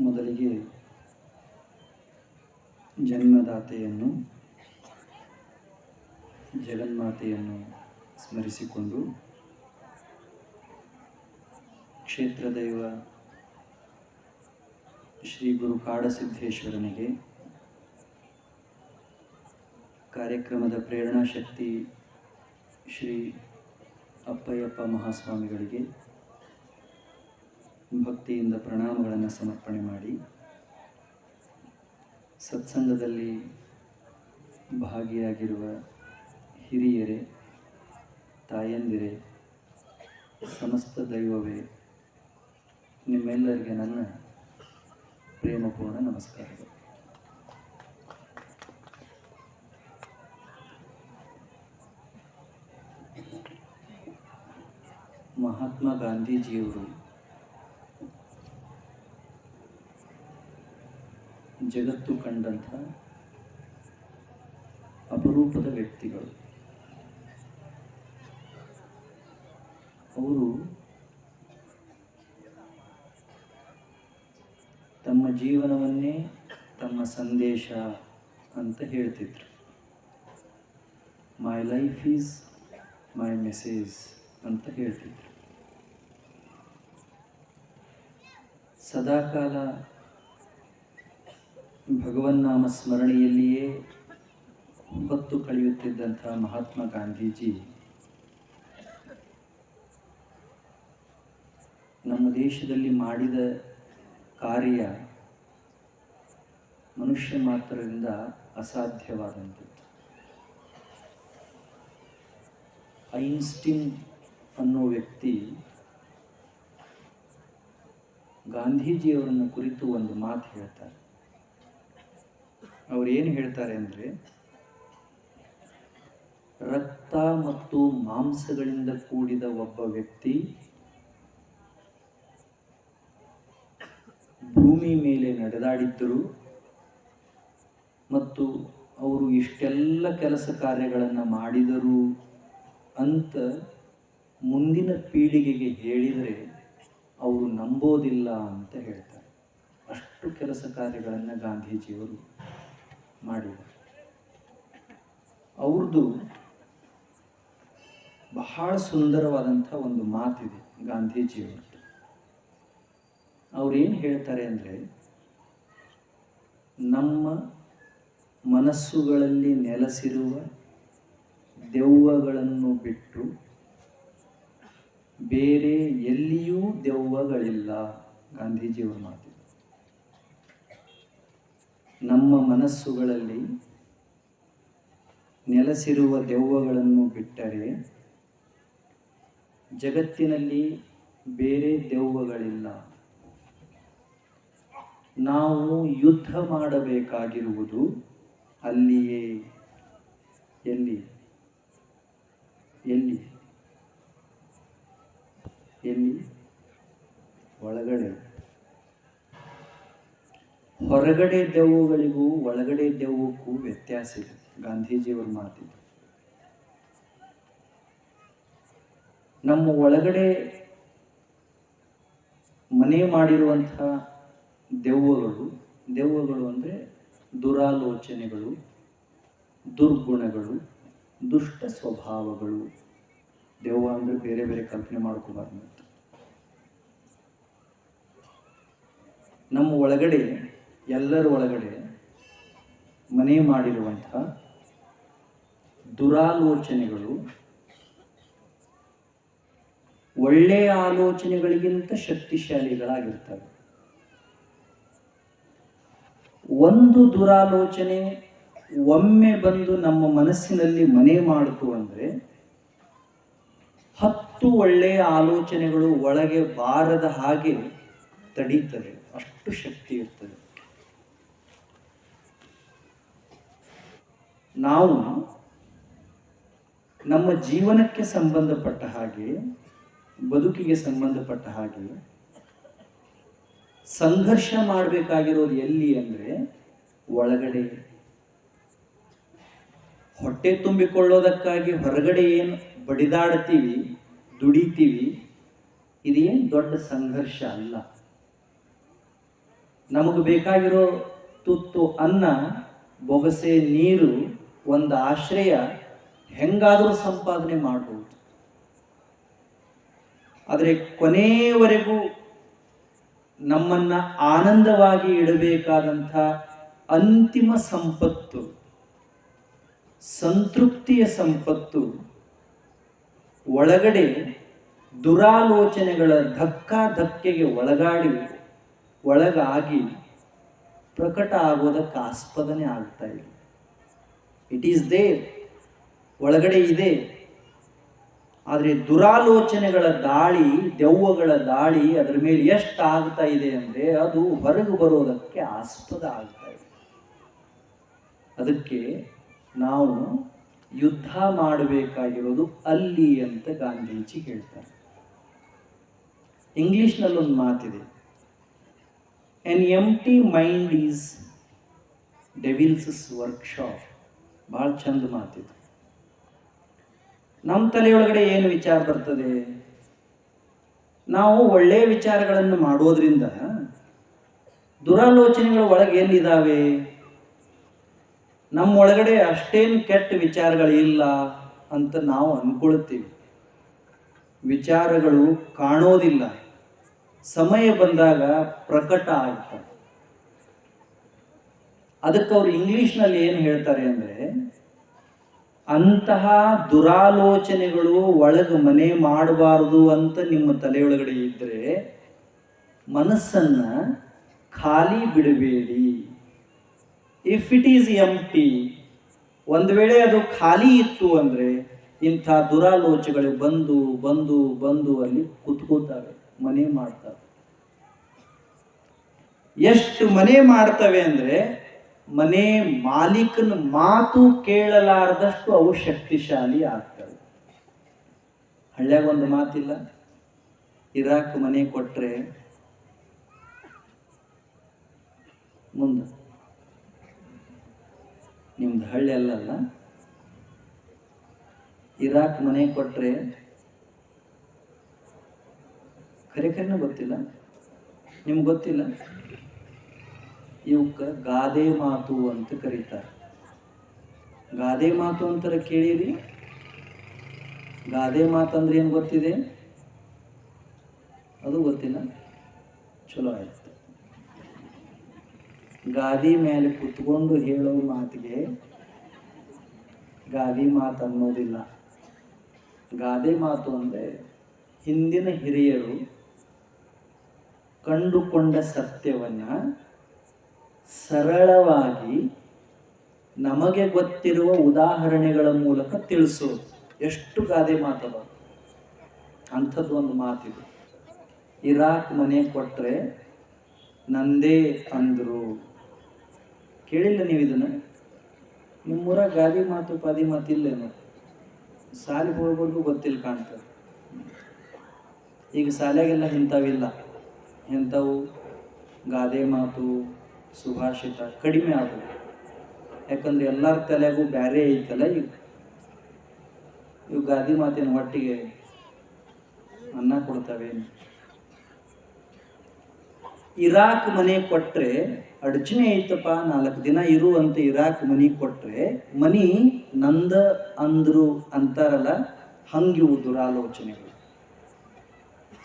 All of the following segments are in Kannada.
ಮೊದಲಿಗೆ ಜನ್ಮದಾತೆಯನ್ನು ಜಗನ್ಮಾತೆಯನ್ನು ಸ್ಮರಿಸಿಕೊಂಡು ಕ್ಷೇತ್ರದೈವ ಶ್ರೀ ಗುರು ಕಾಡಸಿದ್ದೇಶ್ವರನಿಗೆ, ಕಾರ್ಯಕ್ರಮದ ಪ್ರೇರಣಾ ಶಕ್ತಿ ಶ್ರೀ ಅಪ್ಪಯ್ಯಪ್ಪ ಮಹಾಸ್ವಾಮಿಗಳಿಗೆ ಭಕ್ತಿಯಿಂದ ಪ್ರಣಾಮಗಳನ್ನು ಸಮರ್ಪಣೆ ಮಾಡಿ, ಸತ್ಸಂಗದಲ್ಲಿ ಭಾಗಿಯಾಗಿರುವ ಹಿರಿಯರೇ, ತಾಯಂದಿರೇ, ಸಮಸ್ತ ದೈವವೇ, ನಿಮ್ಮೆಲ್ಲರಿಗೆ ನನ್ನ ಪ್ರೇಮಪೂರ್ಣ ನಮಸ್ಕಾರಗಳು. ಮಹಾತ್ಮ ಗಾಂಧೀಜಿಯವರು ಜಗತ್ತು ಕಂಡಂಥ ಅಪರೂಪದ ವ್ಯಕ್ತಿಗಳು. ಅವರು ತಮ್ಮ ಜೀವನವನ್ನೇ ತಮ್ಮ ಸಂದೇಶ ಅಂತ ಹೇಳ್ತಿದ್ರು. My life is my message ಅಂತ ಹೇಳ್ತಿದ್ರು. ಸದಾಕಾಲ ಭಗವನ್ನಾಮ ಸ್ಮರಣೆಯಲ್ಲಿಯೇ ಹೊತ್ತು ಕಳೆಯುತ್ತಿದ್ದಂಥ ಮಹಾತ್ಮ ಗಾಂಧೀಜಿ ನಮ್ಮ ದೇಶದಲ್ಲಿ ಮಾಡಿದ ಕಾರ್ಯ ಮನುಷ್ಯ ಮಾತ್ರದಿಂದ ಅಸಾಧ್ಯವಾದಂಥದ್ದು. ಐನ್ಸ್ಟೀನ್ ಅನ್ನೋ ವ್ಯಕ್ತಿ ಗಾಂಧೀಜಿಯವರನ್ನು ಕುರಿತು ಒಂದು ಮಾತು ಹೇಳ್ತಾರೆ. ಅವರು ಏನು ಹೇಳ್ತಾರೆ ಅಂದರೆ, ರಕ್ತ ಮತ್ತು ಮಾಂಸಗಳಿಂದ ಕೂಡಿದ ಒಬ್ಬ ವ್ಯಕ್ತಿ ಭೂಮಿ ಮೇಲೆ ನಡೆದಾಡಿದ್ದರು ಮತ್ತು ಅವರು ಇಷ್ಟೆಲ್ಲ ಕೆಲಸ ಕಾರ್ಯಗಳನ್ನು ಮಾಡಿದರು ಅಂತ ಮುಂದಿನ ಪೀಳಿಗೆಗೆ ಹೇಳಿದರೆ ಅವರು ನಂಬೋದಿಲ್ಲ ಅಂತ ಹೇಳ್ತಾರೆ. ಅಷ್ಟು ಕೆಲಸ ಕಾರ್ಯಗಳನ್ನು ಗಾಂಧೀಜಿಯವರು ಮಾಡಿದರು. ಅವ್ರದ್ದು ಬಹಳ ಸುಂದರವಾದಂಥ ಒಂದು ಮಾತಿದೆ ಗಾಂಧೀಜಿಯವ್ರದ್ದು. ಅವ್ರೇನು ಹೇಳ್ತಾರೆ ಅಂದರೆ, ನಮ್ಮ ಮನಸ್ಸುಗಳಲ್ಲಿ ನೆಲೆಸಿರುವ ದೆವ್ವಗಳನ್ನು ಬಿಟ್ಟು ಬೇರೆ ಎಲ್ಲಿಯೂ ದೆವ್ವಗಳಿಲ್ಲ. ಗಾಂಧೀಜಿಯವರು ಮಾತಿದೆ. ನಮ್ಮ ಮನಸ್ಸುಗಳಲ್ಲಿ ನೆಲೆಸಿರುವ ದೆವ್ವಗಳನ್ನು ಬಿಟ್ಟರೆ ಜಗತ್ತಿನಲ್ಲಿ ಬೇರೆ ದೆವ್ವಗಳಿಲ್ಲ. ನಾವು ಯುದ್ಧ ಮಾಡಬೇಕಾಗಿರುವುದು ಅಲ್ಲಿಯೇ. ಎಲ್ಲಿ ಎಲ್ಲಿ ಎಲ್ಲಿ ಒಳಗಡೆ. ಹೊರಗಡೆ ದೆವ್ವಗಳಿಗೂ ಒಳಗಡೆ ದೆವ್ವಕ್ಕೂ ವ್ಯತ್ಯಾಸ ಇದೆ. ಗಾಂಧೀಜಿಯವರು ಮಾತಿದೆ. ನಮ್ಮ ಒಳಗಡೆ ಮನೆ ಮಾಡಿರುವಂಥ ದೆವ್ವಗಳು ಅಂದರೆ ದುರಾಲೋಚನೆಗಳು, ದುರ್ಗುಣಗಳು, ದುಷ್ಟ ಸ್ವಭಾವಗಳು. ದೆವ್ವ ಅಂದರೆ ಬೇರೆ ಬೇರೆ ಕಲ್ಪನೆ ಮಾಡ್ಕೋಬಾರ್ದು. ನಮ್ಮ ಒಳಗಡೆ, ಎಲ್ಲರ ಒಳಗಡೆ ಮನೆ ಮಾಡಿರುವಂಥ ದುರಾಲೋಚನೆಗಳು ಒಳ್ಳೆಯ ಆಲೋಚನೆಗಳಿಗಿಂತ ಶಕ್ತಿಶಾಲಿಗಳಾಗಿರ್ತವೆ. ಒಂದು ದುರಾಲೋಚನೆ ಒಮ್ಮೆ ಬಂದು ನಮ್ಮ ಮನಸ್ಸಿನಲ್ಲಿ ಮನೆ ಮಾಡಿತು ಅಂದರೆ 10 ಒಳ್ಳೆಯ ಆಲೋಚನೆಗಳು ಒಳಗೆ ಬಾರದ ಹಾಗೆ ತಡೀತದೆ. ಅಷ್ಟು ಶಕ್ತಿ ಇರ್ತದೆ. ನಾವು ನಮ್ಮ ಜೀವನಕ್ಕೆ ಸಂಬಂಧಪಟ್ಟ ಹಾಗೆ, ಬದುಕಿಗೆ ಸಂಬಂಧಪಟ್ಟ ಹಾಗೆ ಸಂಘರ್ಷ ಮಾಡಬೇಕಾಗಿರೋದು ಎಲ್ಲಿ ಅಂದರೆ ಒಳಗಡೆ. ಹೊಟ್ಟೆ ತುಂಬಿಕೊಳ್ಳೋದಕ್ಕಾಗಿ ಹೊರಗಡೆ ಏನು ಬಡಿದಾಡ್ತೀವಿ, ದುಡಿತೀವಿ, ಇದೇನು ದೊಡ್ಡ ಸಂಘರ್ಷ ಅಲ್ಲ. ನಮಗೆ ಬೇಕಾಗಿರೋ ತುತ್ತು ಅನ್ನ, ಬೊಗಸೆ ನೀರು, ಒಂದು ಆಶ್ರಯ ಹೆಂಗಾದರೂ ಸಂಪಾದನೆ ಮಾಡಬಹುದು. ಆದರೆ ಕೊನೆಯವರೆಗೂ ನಮ್ಮನ್ನ ಆನಂದವಾಗಿ ಇಡಬೇಕಾದಂಥ ಅಂತಿಮ ಸಂಪತ್ತು, ಸಂತೃಪ್ತಿಯ ಸಂಪತ್ತು ಒಳಗಡೆ ದುರಾಲೋಚನೆಗಳ ಧಕ್ಕೆಗೆ ಒಳಗಾಗಿ ಪ್ರಕಟ ಆಗೋದಕ್ಕೆ ಆಸ್ಪದನೆ ಆಗ್ತಾ ಇದೆ. ಇಟ್ ಈಸ್ ದೇರ್, ಒಳಗಡೆ ಇದೆ. ಆದರೆ ದುರಾಲೋಚನೆಗಳ ದಾಳಿ, ದೆವ್ವಗಳ ದಾಳಿ ಅದರ ಮೇಲೆ ಎಷ್ಟು ಆಗ್ತಾ ಇದೆ ಅಂದರೆ ಅದು ಹೊರಗೆ ಬರೋದಕ್ಕೆ ಆಸ್ಪದ ಆಗ್ತಾ ಇದೆ. ಅದಕ್ಕೆ ನಾವು ಯುದ್ಧ ಮಾಡಬೇಕಾಗಿರೋದು ಅಲ್ಲಿ ಅಂತ ಗಾಂಧೀಜಿ ಹೇಳ್ತಾರೆ. ಇಂಗ್ಲಿಷ್ನಲ್ಲೊಂದು ಮಾತಿದೆ, an empty mind is devil's workshop. ಭಾಳ ಚಂದ ಮಾತಿದೆ. ನಮ್ಮ ತಲೆಯೊಳಗಡೆ ಏನು ವಿಚಾರ ಬರ್ತದೆ? ನಾವು ಒಳ್ಳೆಯ ವಿಚಾರಗಳನ್ನು ಮಾಡೋದ್ರಿಂದ ದುರಾಲೋಚನೆಗಳ ಒಳಗೆ ಎಲ್ಲಿದ್ದಾವೆ? ನಮ್ಮ ಒಳಗಡೆ ಅಷ್ಟೇನು ಕೆಟ್ಟ ವಿಚಾರಗಳಿಲ್ಲ ಅಂತ ನಾವು ಅಂದ್ಕೊಳ್ತೀವಿ. ವಿಚಾರಗಳು ಕಾಣೋದಿಲ್ಲ, ಸಮಯ ಬಂದಾಗ ಪ್ರಕಟ ಆಗ್ತವೆ. ಅದಕ್ಕೆ ಅವರು ಇಂಗ್ಲಿಷ್ನಲ್ಲಿ ಏನು ಹೇಳ್ತಾರೆ ಅಂದರೆ, ಅಂತಹ ದುರಾಲೋಚನೆಗಳು ಒಳಗೆ ಮನೆ ಮಾಡಬಾರದು ಅಂತ ನಿಮ್ಮ ತಲೆಯೊಳಗಡೆ ಇದ್ದರೆ ಮನಸ್ಸನ್ನ ಖಾಲಿ ಬಿಡಬೇಡಿ. ಇಫ್ ಇಟ್ ಈಸ್ ಎಂಟಿ, ಒಂದು ವೇಳೆ ಅದು ಖಾಲಿ ಇತ್ತು ಅಂದರೆ ಇಂಥ ದುರಾಲೋಚನೆಗಳು ಬಂದು ಬಂದು ಬಂದು ಅಲ್ಲಿ ಕುತ್ಕೋತವೆ, ಮನೆ ಮಾಡ್ತವೆ. ಎಷ್ಟು ಮನೆ ಮಾಡ್ತವೆ ಅಂದರೆ ಮನೆ ಮಾಲೀಕನ ಮಾತು ಕೇಳಲಾರದಷ್ಟು ಅವು ಶಕ್ತಿಶಾಲಿ ಆಗ್ತವೆ. ಹಳ್ಳ್ಯಾಗ ಒಂದು ಮಾತಿಲ್ಲ, ಇರಾಕ್ ಮನೆ ಕೊಟ್ರೆ ಮುಂದೆ ನಿಮ್ದು ಹಳ್ಳಿ ಅಲ್ಲಲ್ಲ, ಇರಾಕ್ ಮನೆ ಕೊಟ್ರೆ ಖರೇಖರೇನ ಗೊತ್ತಿಲ್ಲ, ನಿಮ್ಗೆ ಗೊತ್ತಿಲ್ಲ. ಇವಕ್ಕೆ ಗಾದೆ ಮಾತು ಅಂತ ಕರೀತಾರೆ. ಗಾದೆ ಮಾತು ಅಂತಾರೆ, ಕೇಳಿರಿ? ಗಾದೆ ಮಾತು ಅಂದ್ರೆ ಏನು ಗೊತ್ತಿದೆ? ಅದು ಗೊತ್ತಿಲ್ಲ? ಚಲೋ ಆಯ್ತು. ಗಾದಿ ಮೇಲೆ ಕುತ್ಕೊಂಡು ಹೇಳೋ ಮಾತಿಗೆ ಗಾದಿ ಮಾತು ಅನ್ನೋದಿಲ್ಲ. ಗಾದೆ ಮಾತು ಅಂದರೆ ಹಿಂದಿನ ಹಿರಿಯರು ಕಂಡುಕೊಂಡ ಸತ್ಯವನ್ನ ಸರಳವಾಗಿ ನಮಗೆ ಗೊತ್ತಿರುವ ಉದಾಹರಣೆಗಳ ಮೂಲಕ ತಿಳಿಸೋದು. ಎಷ್ಟು ಗಾದೆ ಮಾತದ ಅಂಥದ್ದು ಒಂದು ಮಾತಿದೆ. ಇರಾಕ್ ಮನೆ ಕೊಟ್ಟರೆ ನಂದೇ ಅಂದರು. ಕೇಳಿಲ್ಲ ನೀವು ಇದನ್ನು? ನಿಮ್ಮೂರ ಗಾದಿ ಮಾತು ಪಾದಿ ಮಾತು ಇಲ್ಲೇನು? ಸಾಲಿಗೆ ಹೋಗೋರ್ಗೂ ಗೊತ್ತಿಲ್ಲ ಕಾಣ್ತದೆ. ಈಗ ಶಾಲೆಗೆಲ್ಲ ಇಂಥವಿಲ್ಲ. ಇಂಥವು ಗಾದೆ ಮಾತು, ಸುಭಾಷಿತ ಕಡಿಮೆ ಆದವು. ಯಾಕಂದ್ರೆ ಎಲ್ಲರ ತಲೆಗೂ ಬ್ಯಾರೆ ಐತಲ್ಲ. ಇವು ಗಾದಿ ಮಾತಿನ ಒಟ್ಟಿಗೆ ಅನ್ನ ಕೊಡ್ತವೆ. ಇರಾಕ್ ಮನೆ ಕೊಟ್ರೆ ಅಡಚಣೆ ಐತಪ್ಪ, 4 ದಿನ ಇರು ಅಂತ ಇರಾಕ್ ಮನೆ ಕೊಟ್ರೆ ಮನಿ ನಂದ ಅಂದ್ರು ಅಂತಾರಲ್ಲ, ಹಂಗಿವು ದುರಾಲೋಚನೆಗಳು.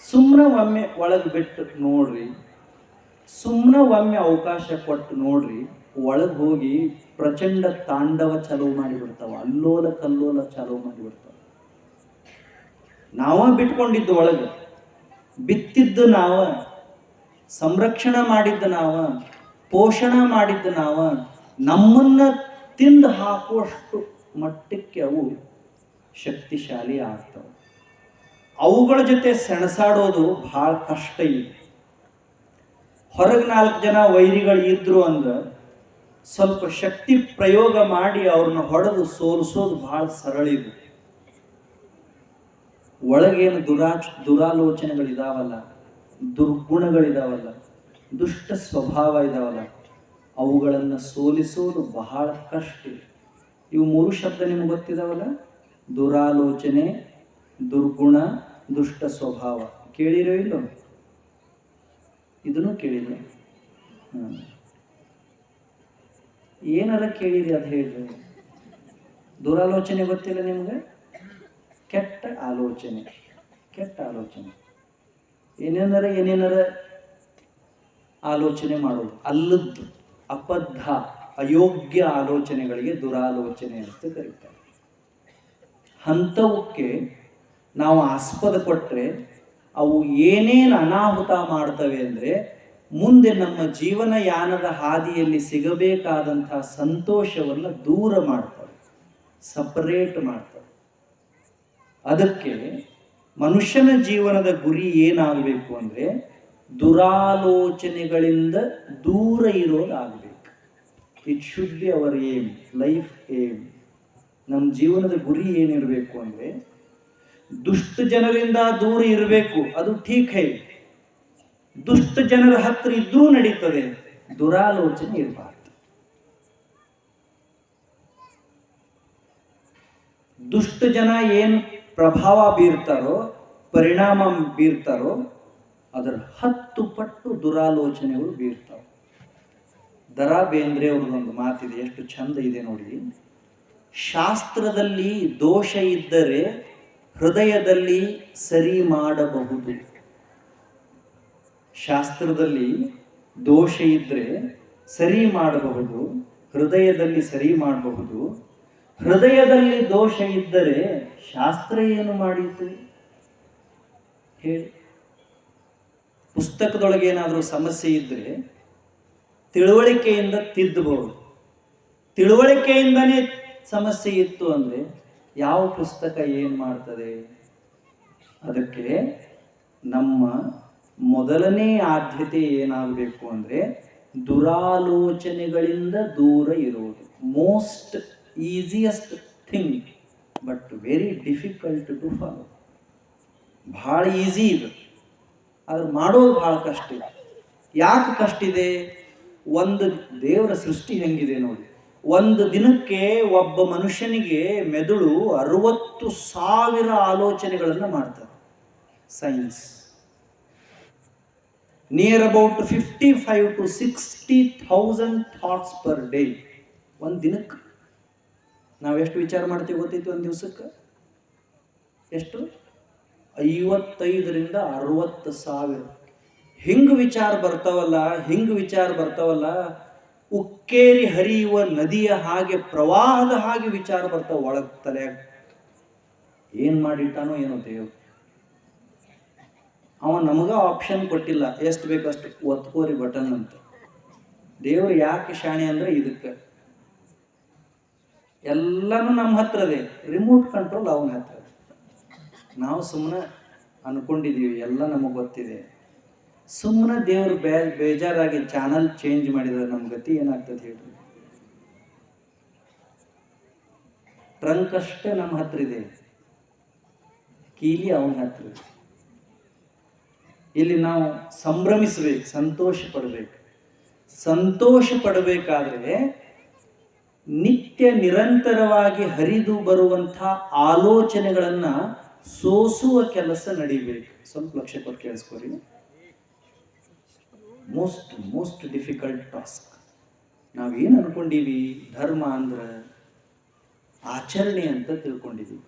ಸುಮ್ಮನೆ ಒಮ್ಮೆ ಒಳಗೆ ಬಿಟ್ಟು ನೋಡ್ರಿ, ಸುಮ್ಮನೆ ಒಮ್ಮೆ ಅವಕಾಶ ಕೊಟ್ಟು ನೋಡ್ರಿ, ಒಳಗೆ ಹೋಗಿ ಪ್ರಚಂಡ ತಾಂಡವ ಚಾಲೂ ಮಾಡಿಬಿಡ್ತಾವ, ಅಲ್ಲೋಲ ಕಲ್ಲೋಲ ಚಾಲೂ ಮಾಡಿಬಿಡ್ತಾವ. ನಾವ ಬಿಟ್ಕೊಂಡಿದ್ದು ಒಳಗೆ, ಬಿತ್ತಿದ್ದು ನಾವ, ಸಂರಕ್ಷಣೆ ಮಾಡಿದ್ದು ನಾವ, ಪೋಷಣೆ ಮಾಡಿದ್ದು ನಾವ, ನಮ್ಮನ್ನ ತಿಂದು ಹಾಕುವಷ್ಟು ಮಟ್ಟಕ್ಕೆ ಅವು ಶಕ್ತಿಶಾಲಿ ಆಗ್ತವೆ. ಅವುಗಳ ಜೊತೆ ಸೆಣಸಾಡೋದು ಬಹಳ ಕಷ್ಟ ಇದೆ. ಹೊರಗೆ 4 ಜನ ವೈರಿಗಳು ಇದ್ರು ಅಂದ್ರೆ ಸ್ವಲ್ಪ ಶಕ್ತಿ ಪ್ರಯೋಗ ಮಾಡಿ ಅವ್ರನ್ನ ಹೊಡೆದು ಸೋಲಿಸೋದು ಬಹಳ ಸರಳ ಇದೆ. ಒಳಗೇನು ದುರಾಲೋಚನೆಗಳಿದಾವಲ್ಲ, ದುರ್ಗುಣಗಳಿದಾವಲ್ಲ, ದುಷ್ಟ ಸ್ವಭಾವ ಇದಾವಲ್ಲ, ಅವುಗಳನ್ನು ಸೋಲಿಸೋದು ಬಹಳ ಕಷ್ಟ. ಇವು 3 ಶಬ್ದ ನಿಮ್ಗೆ ಗೊತ್ತಿದಾವಲ್ಲ, ದುರಾಲೋಚನೆ, ದುರ್ಗುಣ, ದುಷ್ಟ ಸ್ವಭಾವ. ಕೇಳಿರೋ ಇಲ್ಲೋ? ಇದನ್ನು ಕೇಳಿಲ್ಲ. ಹ್ಮ್. ಏನಾರ ಕೇಳಿರಿ ಅದು ಹೇಳ್ರಿ. ದುರಾಲೋಚನೆ ಗೊತ್ತಿಲ್ಲ ನಿಮ್ಗೆ? ಕೆಟ್ಟ ಆಲೋಚನೆ, ಕೆಟ್ಟ ಆಲೋಚನೆ, ಏನೇನಾರ ಆಲೋಚನೆ ಮಾಡೋದು, ಅಲ್ಲದ್ದು, ಅಬದ್ಧ, ಅಯೋಗ್ಯ ಆಲೋಚನೆಗಳಿಗೆ ದುರಾಲೋಚನೆ ಅಂತ ಕರೀತಾರೆ. ಅಂಥವಕ್ಕೆ ನಾವು ಆಸ್ಪದ ಕೊಟ್ಟರೆ ಅವು ಏನೇನು ಅನಾಹುತ ಮಾಡ್ತವೆ ಅಂದರೆ, ಮುಂದೆ ನಮ್ಮ ಜೀವನ ಯಾನದ ಹಾದಿಯಲ್ಲಿ ಸಿಗಬೇಕಾದಂಥ ಸಂತೋಷವನ್ನು ದೂರ ಮಾಡ್ತವೆ, ಸಪರೇಟ್ ಮಾಡ್ತವೆ. ಅದಕ್ಕೆ ಮನುಷ್ಯನ ಜೀವನದ ಗುರಿ ಏನಾಗಬೇಕು ಅಂದರೆ ದುರಾಲೋಚನೆಗಳಿಂದ ದೂರ ಇರೋದಾಗಬೇಕು. It should be our aim, life aim. ನಮ್ಮ ಜೀವನದ ಗುರಿ ಏನಿರಬೇಕು ಅಂದರೆ ದುಷ್ಟ ಜನರಿಂದ ದೂರ ಇರಬೇಕು, ಅದು ಠೀಕ್ ಹೈ. ದುಷ್ಟ ಜನರ ಹತ್ರ ಇದ್ರೂ ನಡೀತದೆ, ದುರಾಲೋಚನೆ ಇರಬಾರ್ದು. ದುಷ್ಟ ಜನ ಏನು ಪ್ರಭಾವ ಬೀರ್ತಾರೋ, ಪರಿಣಾಮ ಬೀರ್ತಾರೋ, ಅದರ 10 ಪಟ್ಟು ದುರಾಲೋಚನೆಗಳು ಬೀರ್ತಾವೆ. ದ.ರಾ ಬೇಂದ್ರೆ ಅವ್ರದ್ದೊಂದು ಮಾತಿದೆ, ಎಷ್ಟು ಚಂದ ಇದೆ ನೋಡಿ. ಶಾಸ್ತ್ರದಲ್ಲಿ ದೋಷ ಇದ್ದರೆ ಹೃದಯದಲ್ಲಿ ಸರಿ ಮಾಡಬಹುದು. ಶಾಸ್ತ್ರದಲ್ಲಿ ದೋಷ ಇದ್ದರೆ ಸರಿ ಮಾಡಬಹುದು, ಹೃದಯದಲ್ಲಿ ಸರಿ ಮಾಡಬಹುದು. ಹೃದಯದಲ್ಲಿ ದೋಷ ಇದ್ದರೆ ಶಾಸ್ತ್ರ ಏನು ಮಾಡಿತು ಹೇಳಿ? ಪುಸ್ತಕದೊಳಗೆ ಏನಾದರೂ ಸಮಸ್ಯೆ ಇದ್ದರೆ ತಿಳುವಳಿಕೆಯಿಂದ ತಿದ್ದಬಹುದು. ತಿಳುವಳಿಕೆಯಿಂದನೇ ಸಮಸ್ಯೆ ಇತ್ತು ಅಂದರೆ ಯಾವ ಪುಸ್ತಕ ಏನು ಮಾಡ್ತದೆ? ಅದಕ್ಕೆ ನಮ್ಮ ಮೊದಲನೇ ಆದ್ಯತೆ ಏನಾಗಬೇಕು ಅಂದರೆ ದುರಾಲೋಚನೆಗಳಿಂದ ದೂರ ಇರುವುದು. Most easiest thing but very difficult to follow. ಭಾಳ ಈಸಿ ಇದು, ಆದ್ರೆ ಮಾಡೋದು ಭಾಳ ಕಷ್ಟ ಇದೆ. ಯಾಕೆ ಕಷ್ಟ ಇದೆ? ಒಂದು ದೇವರ ಸೃಷ್ಟಿ ಹೆಂಗಿದೆ ನೋಡಿ. ಒಂದು ದಿನಕ್ಕೆ ಒಬ್ಬ ಮನುಷ್ಯನಿಗೆ ಮೆದುಳು 60,000 ಆಲೋಚನೆಗಳನ್ನು ಮಾಡ್ತಾರೆ. Science near about 55 to 60,000 thoughts per day. ಒಂದು ದಿನಕ್ಕೆ ನಾವು ಎಷ್ಟು ವಿಚಾರ ಮಾಡ್ತೀವಿ ಗೊತ್ತೈತಿ? ಒಂದು ದಿವಸಕ್ಕೆ ಎಷ್ಟು? 55,000 to 60,000 ಹಿಂಗೆ ವಿಚಾರ ಬರ್ತಾವಲ್ಲ. ಉಕ್ಕೇರಿ ಹರಿಯುವ ನದಿಯ ಹಾಗೆ, ಪ್ರವಾಹದ ಹಾಗೆ ವಿಚಾರ ಬರ್ತಾವ ಒಳಗೆ ತಲೆಯಾಗ. ಏನು ಮಾಡಿಟ್ಟಾನೋ ಏನೋ ದೇವ್ರು. ಅವ ನಮಗ ಆಪ್ಷನ್ ಕೊಟ್ಟಿಲ್ಲ, ಎಷ್ಟು ಬೇಕಷ್ಟು ಒತ್ಕೋರಿ ಬಟನ್ ಅಂತ. ದೇವ್ರು ಯಾಕೆ ಶಾಣೆ ಅಂದರೆ ಇದಕ್ಕೆ. ಎಲ್ಲನೂ ನಮ್ಮ ಹತ್ರ ಇದೆ, ರಿಮೋಟ್ ಕಂಟ್ರೋಲ್ ಅವನ ಹತ್ರ. ನಾವು ಸುಮ್ಮನೆ ಅನ್ಕೊಂಡಿದ್ದೀವಿ ಎಲ್ಲ ನಮಗೆ ಗೊತ್ತಿದೆ. ಸುಮ್ಮನೆ ದೇವರು ಬೇಜಾರಾಗಿ ಚಾನಲ್ ಚೇಂಜ್ ಮಾಡಿದ್ರೆ ನಮ್ಮ ಗತಿ ಏನಾಗ್ತದೆ ಹೇಳ್ರಿ? ಟ್ರಂಕ್ ಅಷ್ಟೇ ನಮ್ಮ ಹತ್ರ ಇದೆ, ಕೀಲಿ ಅವನ ಹತ್ರ ಇದೆ. ಇಲ್ಲಿ ನಾವು ಸಂಭ್ರಮಿಸಬೇಕು, ಸಂತೋಷ ಪಡಬೇಕಾದ್ರೆ ನಿತ್ಯ ನಿರಂತರವಾಗಿ ಹರಿದು ಬರುವಂಥ ಆಲೋಚನೆಗಳನ್ನು ಸೋಸುವ ಕೆಲಸ ನಡಿಬೇಕು. ಸ್ವಲ್ಪ ಲಕ್ಷ್ಯ ಕೊಟ್ಟು ಕೇಳಿಸ್ಕೊರಿ. Most difficult task. ನಾವೇನು ಅನ್ಕೊಂಡೀವಿ? ಧರ್ಮ ಅಂದ್ರೆ ಆಚರಣೆ ಅಂತ ತಿಳ್ಕೊಂಡಿದ್ದೀವಿ.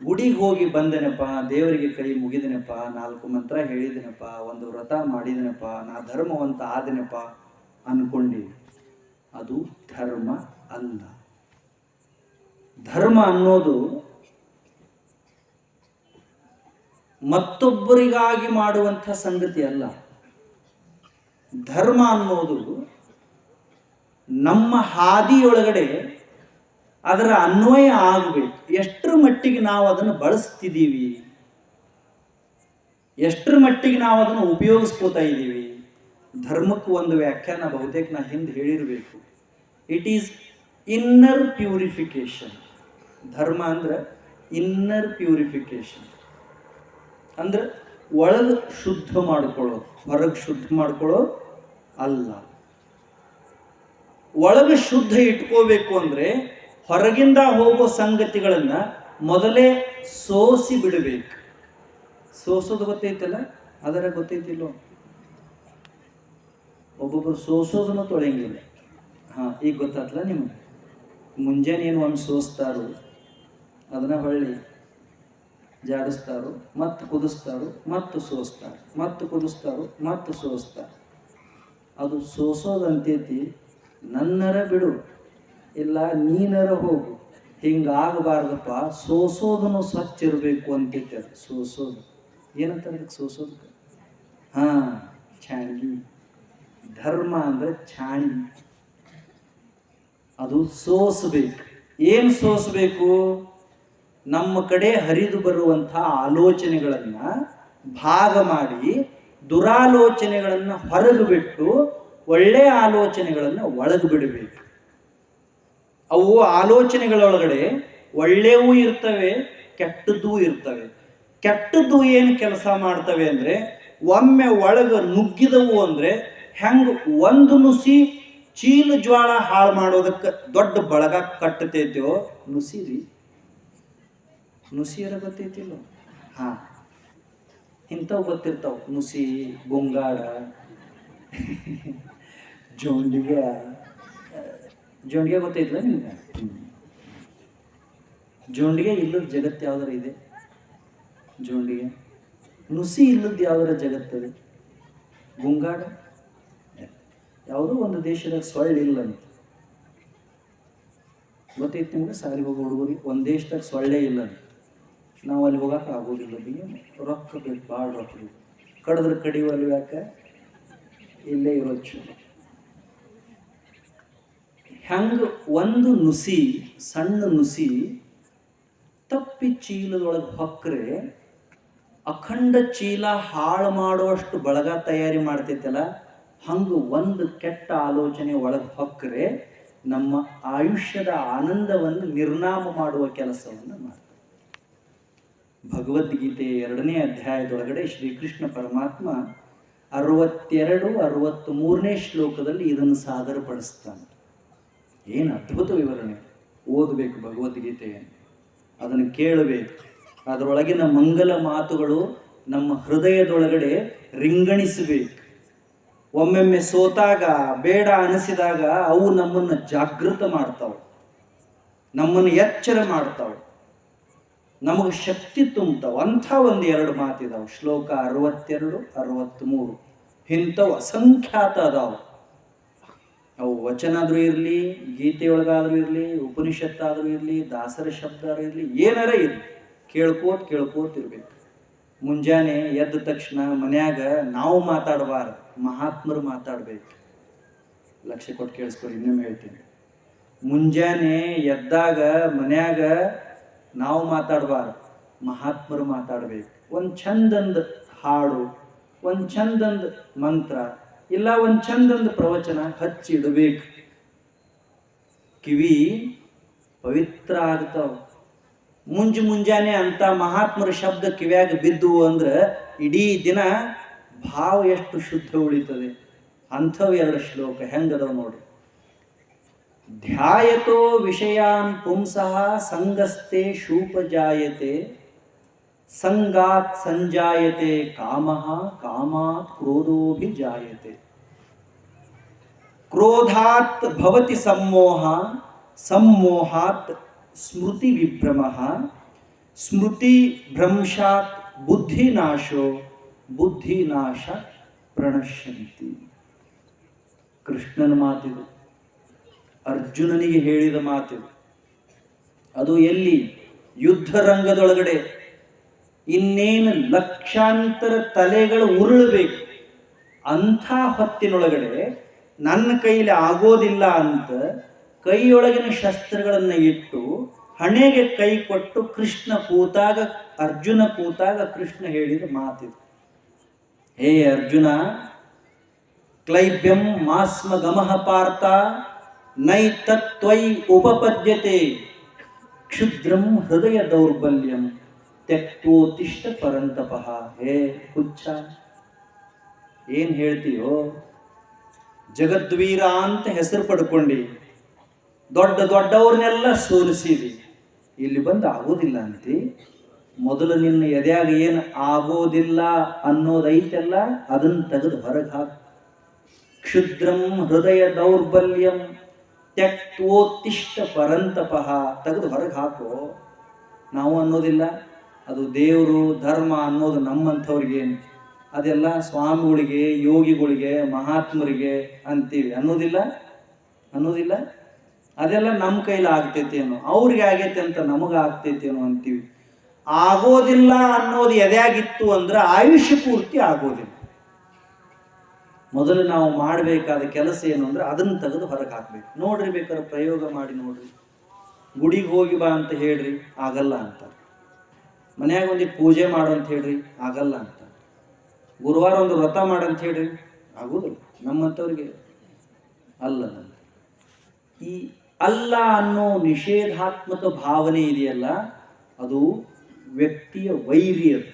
ಗುಡಿಗೆ ಹೋಗಿ ಬಂದೆನಪ್ಪ, ದೇವರಿಗೆ ಕೈ ಮುಗಿದೆನಪ್ಪ, 4 ಮಂತ್ರ ಹೇಳಿದೆನಪ್ಪ, ಒಂದು ವ್ರತ ಮಾಡಿದೆನಪ್ಪ, ನಾ ಧರ್ಮವಂತ ಆದೆನಪ್ಪ ಅನ್ಕೊಂಡೀವಿ. ಅದು ಧರ್ಮ ಅಲ್ಲ. ಧರ್ಮ ಅನ್ನೋದು ಮತ್ತೊಬ್ಬರಿಗಾಗಿ ಮಾಡುವಂಥ ಸಂಗತಿ ಅಲ್ಲ. ಧರ್ಮ ಅನ್ನೋದು ನಮ್ಮ ಹಾದಿಯೊಳಗಡೆ ಅದರ ಅನ್ವಯ ಆಗಬೇಕು. ಎಷ್ಟರ ಮಟ್ಟಿಗೆ ನಾವು ಅದನ್ನು ಬಳಸ್ತಿದ್ದೀವಿ, ಎಷ್ಟರ ಮಟ್ಟಿಗೆ ನಾವು ಅದನ್ನು ಉಪಯೋಗಿಸ್ಕೋತಾ ಇದ್ದೀವಿ. ಧರ್ಮಕ್ಕೂ ಒಂದು ವ್ಯಾಖ್ಯಾನ ಬಹುತೇಕ ನಾ ಹಿಂದೆ ಹೇಳಿರಬೇಕು. It is inner purification. ಧರ್ಮ ಅಂದ್ರೆ ಇನ್ನರ್ ಪ್ಯೂರಿಫಿಕೇಶನ್ ಅಂದ್ರೆ ಒಳಗೆ ಶುದ್ಧ ಮಾಡ್ಕೊಳ್ಳೋದು, ಹೊರಗೆ ಶುದ್ಧ ಮಾಡ್ಕೊಳ್ಳೋದು ಅಲ್ಲ. ಒಳಗೆ ಶುದ್ಧ ಇಟ್ಕೋಬೇಕು ಅಂದ್ರೆ ಹೊರಗಿಂದ ಹೋಗೋ ಸಂಗತಿಗಳನ್ನು ಮೊದಲೇ ಸೋಸಿ ಬಿಡಬೇಕು. ಸೋಸೋದು ಗೊತ್ತೈತಲ್ಲ, ಅದರ ಗೊತ್ತೈತಿಲ್ಲೋ? ಒಬ್ಬೊಬ್ಬರು ಸೋಸೋದನ್ನು ತೊಳೆಯಂಗಿಲ್ಲ. ಈಗ ಗೊತ್ತಾಗ್ತಲ್ಲ ನಿಮಗೆ. ಮುಂಜಾನೆ ಏನು ಒಂದು ಸೋಸ್ತಾರೋ ಅದನ್ನ ಹೊಳ್ಳಿ ಜಾಡಿಸ್ತಾರೋ, ಮತ್ತು ಕುದಿಸ್ತಾರೋ, ಮತ್ತು ಸೋಸ್ತಾರೆ, ಮತ್ತು ಕುದಿಸ್ತಾರೋ, ಮತ್ತು ಸೋಸ್ತಾರೆ. ಅದು ಸೋಸೋದಂತೈತಿ. ನನ್ನರ ಬಿಡು, ಇಲ್ಲ ನೀನರ ಹೋಗು, ಹಿಂಗಾಗಬಾರ್ದಪ್ಪ. ಸೋಸೋದನ್ನು ಸ್ವಚ್ಛ ಇರಬೇಕು ಅಂತೈತಿ. ಅದು ಸೋಸೋದು ಏನಂತ ಅದಕ್ಕೆ ಸೋಸೋದಕ್ಕೆ? ಛಾಣಗಿ. ಧರ್ಮ ಅಂದರೆ ಛಾಣಗಿ. ಅದು ಸೋಸಬೇಕು. ಏನು ಸೋಸಬೇಕು? ನಮ್ಮ ಕಡೆ ಹರಿದು ಬರುವಂಥ ಆಲೋಚನೆಗಳನ್ನು ಭಾಗ ಮಾಡಿ ದುರಾಲೋಚನೆಗಳನ್ನು ಹೊರಗೆ ಬಿಟ್ಟು ಒಳ್ಳೆಯ ಆಲೋಚನೆಗಳನ್ನು ಒಳಗೆ ಬಿಡಬೇಕು. ಅವು ಆಲೋಚನೆಗಳೊಳಗಡೆ ಒಳ್ಳೆಯವೂ ಇರ್ತವೆ, ಕೆಟ್ಟದ್ದೂ ಇರ್ತವೆ. ಕೆಟ್ಟದ್ದು ಏನು ಕೆಲಸ ಮಾಡ್ತವೆ ಅಂದರೆ, ಒಮ್ಮೆ ಒಳಗೆ ನುಗ್ಗಿದವು ಅಂದರೆ ಹೆಂಗೆ ಒಂದು ನುಸಿ ಚೀಲ ಜ್ವಾಳ ಹಾಳು ಮಾಡೋದಕ್ಕೆ ದೊಡ್ಡ ಬಳಗ ಕಟ್ಟತೈತೋ, ನುಸಿರಿ ನುಸಿಯರ ಗೊತ್ತೈತಿಲ್ಲ. ಇಂಥವು ಗೊತ್ತಿರ್ತಾವ. ನುಸಿ, ಗೊಂಗಾಡ, ಜೋಂಡಿಗೆ. ಜೋಂಡಿಗೆ ಗೊತ್ತೈತಿಲ್ಲ ನಿಮ್ಗೆ? ಜೋಂಡಿಗೆ ಇಲ್ಲದ ಜಗತ್ತು ಯಾವ್ದಾರ ಇದೆ? ಜೋಂಡಿಗೆ. ನುಸಿ ಇಲ್ಲದ ಯಾವ್ದಾರ ಜಗತ್ತದೆ? ಗೊಂಗಾಡ. ಯಾವುದೋ ಒಂದು ದೇಶದಾಗ ಸೊಳ್ಳೆ ಅಂತ ಗೊತ್ತೈತಿ ನಿಮ್ಗೆ? ಸಾರಿ ಹೋಗೋ ಹುಡುಗರಿಗೆ ಒಂದು ದೇಶದಾಗ ಸೊಳ್ಳೆ ಇಲ್ಲ ಅಂತ. ನಾವು ಅಲ್ಲಿ ಹೋಗಕ್ಕೆ ಆಗೋದಿಲ್ಲ. ರೊಕ್ಕ ಬೇಕು, ಭಾಳ ರೊಕ್ಕ ಬೇಕು. ಕಡಿದ್ರೆ ಕಡಿವಲ್ಲಿ ಯಾಕೆ? ಇಲ್ಲೇ ಇರೋದು ಚಲೋ. ಹೆಂಗೆ ಒಂದು ನುಸಿ, ಸಣ್ಣ ನುಸಿ ತಪ್ಪಿ ಚೀಲದೊಳಗೆ ಹೊಕ್ಕರೆ ಅಖಂಡ ಚೀಲ ಹಾಳು ಮಾಡುವಷ್ಟು ಬಳಗ ತಯಾರಿ ಮಾಡ್ತೈತಲ್ಲ, ಹಂಗೆ ಒಂದು ಕೆಟ್ಟ ಆಲೋಚನೆ ಒಳಗೆ ಹೊಕ್ಕರೆ ನಮ್ಮ ಆಯುಷ್ಯದ ಆನಂದವನ್ನು ನಿರ್ನಾಮ ಮಾಡುವ ಕೆಲಸವನ್ನು ಮಾಡ್ತಾರೆ. ಭಗವದ್ಗೀತೆ 2ನೇ ಅಧ್ಯಾಯದೊಳಗಡೆ ಶ್ರೀಕೃಷ್ಣ ಪರಮಾತ್ಮ 62, 63ನೇ ಶ್ಲೋಕದಲ್ಲಿ ಇದನ್ನು ಸಾದರಪಡಿಸ್ತಾನೆ. ಏನು ಅದ್ಭುತ ವಿವರಣೆ! ಓದಬೇಕು ಭಗವದ್ಗೀತೆಯನ್ನು, ಅದನ್ನು ಕೇಳಬೇಕು. ಅದರೊಳಗಿನ ಮಂಗಲ ಮಾತುಗಳು ನಮ್ಮ ಹೃದಯದೊಳಗಡೆ ರಿಂಗಣಿಸಬೇಕು. ಒಮ್ಮೆಮ್ಮೆ ಸೋತಾಗ, ಬೇಡ ಅನಿಸಿದಾಗ ಅವು ನಮ್ಮನ್ನು ಜಾಗೃತ ಮಾಡ್ತಾವೆ, ನಮ್ಮನ್ನು ಎಚ್ಚರ ಮಾಡ್ತಾವೆ, ನಮಗೆ ಶಕ್ತಿ ತುಂಬ್ತಾವೆ. ಅಂಥ 1-2 ಮಾತಿದಾವೆ. ಶ್ಲೋಕ 62, 63 ಇಂಥವು ಅಸಂಖ್ಯಾತ ಅದಾವೆ. ಅವು ವಚನ ಆದರೂ ಇರಲಿ, ಗೀತೆಯೊಳಗಾದರೂ ಇರಲಿ, ಉಪನಿಷತ್ತಾದರೂ ಇರಲಿ, ದಾಸರ ಶಬ್ದ ಇರಲಿ, ಏನಾರ ಇರಲಿ, ಕೇಳ್ಕೋತಿರ್ಬೇಕು. ಮುಂಜಾನೆ ಎದ್ದ ತಕ್ಷಣ ಮನ್ಯಾಗ ನಾವು ಮಾತಾಡಬಾರ್ದು, ಮಹಾತ್ಮರು ಮಾತಾಡ್ಬೇಕು. ಲಕ್ಷ್ಯ ಕೊಟ್ಟು ಕೇಳಿಸ್ಕೊಡಿ, ಇನ್ನೊಮ್ಮೆ ಹೇಳ್ತೀನಿ. ಮುಂಜಾನೆ ಎದ್ದಾಗ ಮನ್ಯಾಗ ನಾವು ಮಾತಾಡಬಾರ್ದು, ಮಹಾತ್ಮರು ಮಾತಾಡ್ಬೇಕು. ಒಂದು ಚಂದಂದ ಹಾಡು, ಒಂದು ಚಂದಂದ ಮಂತ್ರ, ಇಲ್ಲ ಒಂದು ಚಂದಂದ ಪ್ರವಚನ ಹಚ್ಚಿಡಬೇಕು. ಕಿವಿ ಪವಿತ್ರ ಆಗ್ತಾವ. ಮುಂಜಾನೆ ಅಂತ ಮಹಾತ್ಮರ ಶಬ್ದ ಕಿವ್ಯಾಗ ಬಿದ್ದುವು ಅಂದ್ರೆ ಇಡೀ ದಿನ ಭಾವ ಎಷ್ಟು ಶುದ್ಧ ಉಳಿತದೆ. ಅಂಥವು 2 ಶ್ಲೋಕ ಹೆಂಗದವ ನೋಡಿ. ಧ್ಯಾಯತೋ ವಿಷಯಾನ್ ಪುಂಸಃ ಸಂಗಸ್ತೆ ಶೂಪಜಾಯತೆ, ಸಂಗಾತ್ ಸಂಜಾಯತೆ ಕಾಮಃ, ಕಾಮಾತ್ ಕ್ರೋಧೋಭಿಜಾಯತೆ. ಕ್ರೋಧಾತ್ ಭವತಿ ಸಮ್ಮೋಹ, ಸಮ್ಮೋಹಾತ್ ಸ್ಮೃತಿ ವಿಭ್ರಮಃ, ಸ್ಮೃತಿ ಭ್ರಂಶಾತ್ ಬುದ್ಧಿನಾಶೋ, ಬುದ್ಧಿನಾಶ ಪ್ರಣಶ್ಯಂತಿ. ಕೃಷ್ಣನ ಮಾತಿದು, ಅರ್ಜುನನಿಗೆ ಹೇಳಿದ ಮಾತಿದು. ಅದು ಎಲ್ಲಿ? ಯುದ್ಧ ರಂಗದೊಳಗಡೆ. ಇನ್ನೇನು ಲಕ್ಷಾಂತರ ತಲೆಗಳು ಉರುಳಬೇಕು ಅಂಥ ಹೊತ್ತಿನೊಳಗಡೆ ನನ್ನ ಕೈಲಿ ಆಗೋದಿಲ್ಲ ಅಂತ ಕೈಯೊಳಗಿನ ಶಸ್ತ್ರಗಳನ್ನು ಇಟ್ಟು ಹಣೆಗೆ ಕೈ ಕೊಟ್ಟು ಕೃಷ್ಣ ಕೂತಾಗ, ಅರ್ಜುನ ಕೂತಾಗ ಕೃಷ್ಣ ಹೇಳಿದ ಮಾತಿದು. ಹೇ ಅರ್ಜುನ, ಕ್ಲೈಬ್ಯಂ ಮಾಸ್ಮ ಗಮಃ ಪಾರ್ಥ, ನೈತತ್ವೈ ಉಪಪದ್ಯತೆ, ಕ್ಷುದ್ರಂ ಹೃದಯ ದೌರ್ಬಲ್ಯಂ ತ್ಯಕ್ತೋತಿಷ್ಠ ಪರಂತಪಃ. ಹೇ ಹುಚ್ಚ, ಏನು ಹೇಳ್ತೀಯೋ? ಜಗದ್ವೀರ ಅಂತ ಹೆಸರು ಪಡ್ಕೊಂಡು ದೊಡ್ಡವ್ರನ್ನೆಲ್ಲ ಸೋಲಿಸಿದಿ, ಇಲ್ಲಿ ಬಂದು ಆಗೋದಿಲ್ಲ ಅಂತಿ. ಮೊದಲು ನಿನ್ನ ಎದೆಯಾಗ ಏನು ಆಗೋದಿಲ್ಲ ಅನ್ನೋದೈತೆಲ್ಲ ಅದನ್ನು ತೆಗೆದು ಹೊರಗೆ ಹಾಕು. ಕ್ಷುದ್ರಂ ಹೃದಯ ದೌರ್ಬಲ್ಯಂ ತ್ಯಕ್ತೋತ್ತಿಷ್ಟ ಪರಂತಪಃ. ತೆಗೆದು ಹೊರಗೆ ಹಾಕೋ. ನಾವು ಅನ್ನೋದಿಲ್ಲ, ಅದು ದೇವರು ಧರ್ಮ ಅನ್ನೋದು ನಮ್ಮಂಥವ್ರಿಗೇನು, ಅದೆಲ್ಲ ಸ್ವಾಮಿಗಳಿಗೆ, ಯೋಗಿಗಳಿಗೆ, ಮಹಾತ್ಮರಿಗೆ ಅಂತೀವಿ. ಅನ್ನೋದಿಲ್ಲ. ಅದೆಲ್ಲ ನಮ್ಮ ಕೈಲಿ ಆಗ್ತೈತೇನೋ, ಅವ್ರಿಗೆ ಆಗೈತೆ ಅಂತ ನಮಗೆ ಆಗ್ತೈತೇನೋ ಅಂತೀವಿ. ಆಗೋದಿಲ್ಲ ಅನ್ನೋದು ಎದೆಯಾಗಿತ್ತು ಅಂದ್ರೆ ಆಯುಷ್ಯ ಪೂರ್ತಿ ಆಗೋದಿಲ್ಲ. ಮೊದಲು ನಾವು ಮಾಡಬೇಕಾದ ಕೆಲಸ ಏನು ಅಂದ್ರೆ ಅದನ್ನು ತೆಗೆದು ಹೊರಗೆ ಹಾಕ್ಬೇಕು. ನೋಡ್ರಿ, ಬೇಕಾದ್ರೆ ಪ್ರಯೋಗ ಮಾಡಿ ನೋಡ್ರಿ. ಗುಡಿಗೆ ಹೋಗಿ ಬಾ ಅಂತ ಹೇಳ್ರಿ, ಆಗಲ್ಲ ಅಂತ. ಮನ್ಯಾಗ ಒಂದಿಟ್ಟು ಪೂಜೆ ಮಾಡು ಅಂತ ಹೇಳ್ರಿ, ಆಗಲ್ಲ ಅಂತ. ಗುರುವಾರ ಒಂದು ವ್ರತ ಮಾಡಂತ ಹೇಳ್ರಿ, ಆಗೋದಿಲ್ಲ ನಮ್ಮಂಥವ್ರಿಗೆ. ಅಲ್ಲ, ಈ ಅಲ್ಲ ಅನ್ನೋ ನಿಷೇಧಾತ್ಮಕ ಭಾವನೆ ಇದೆಯಲ್ಲ, ಅದು ವ್ಯಕ್ತಿಯ ವೈರಿ. ಅದು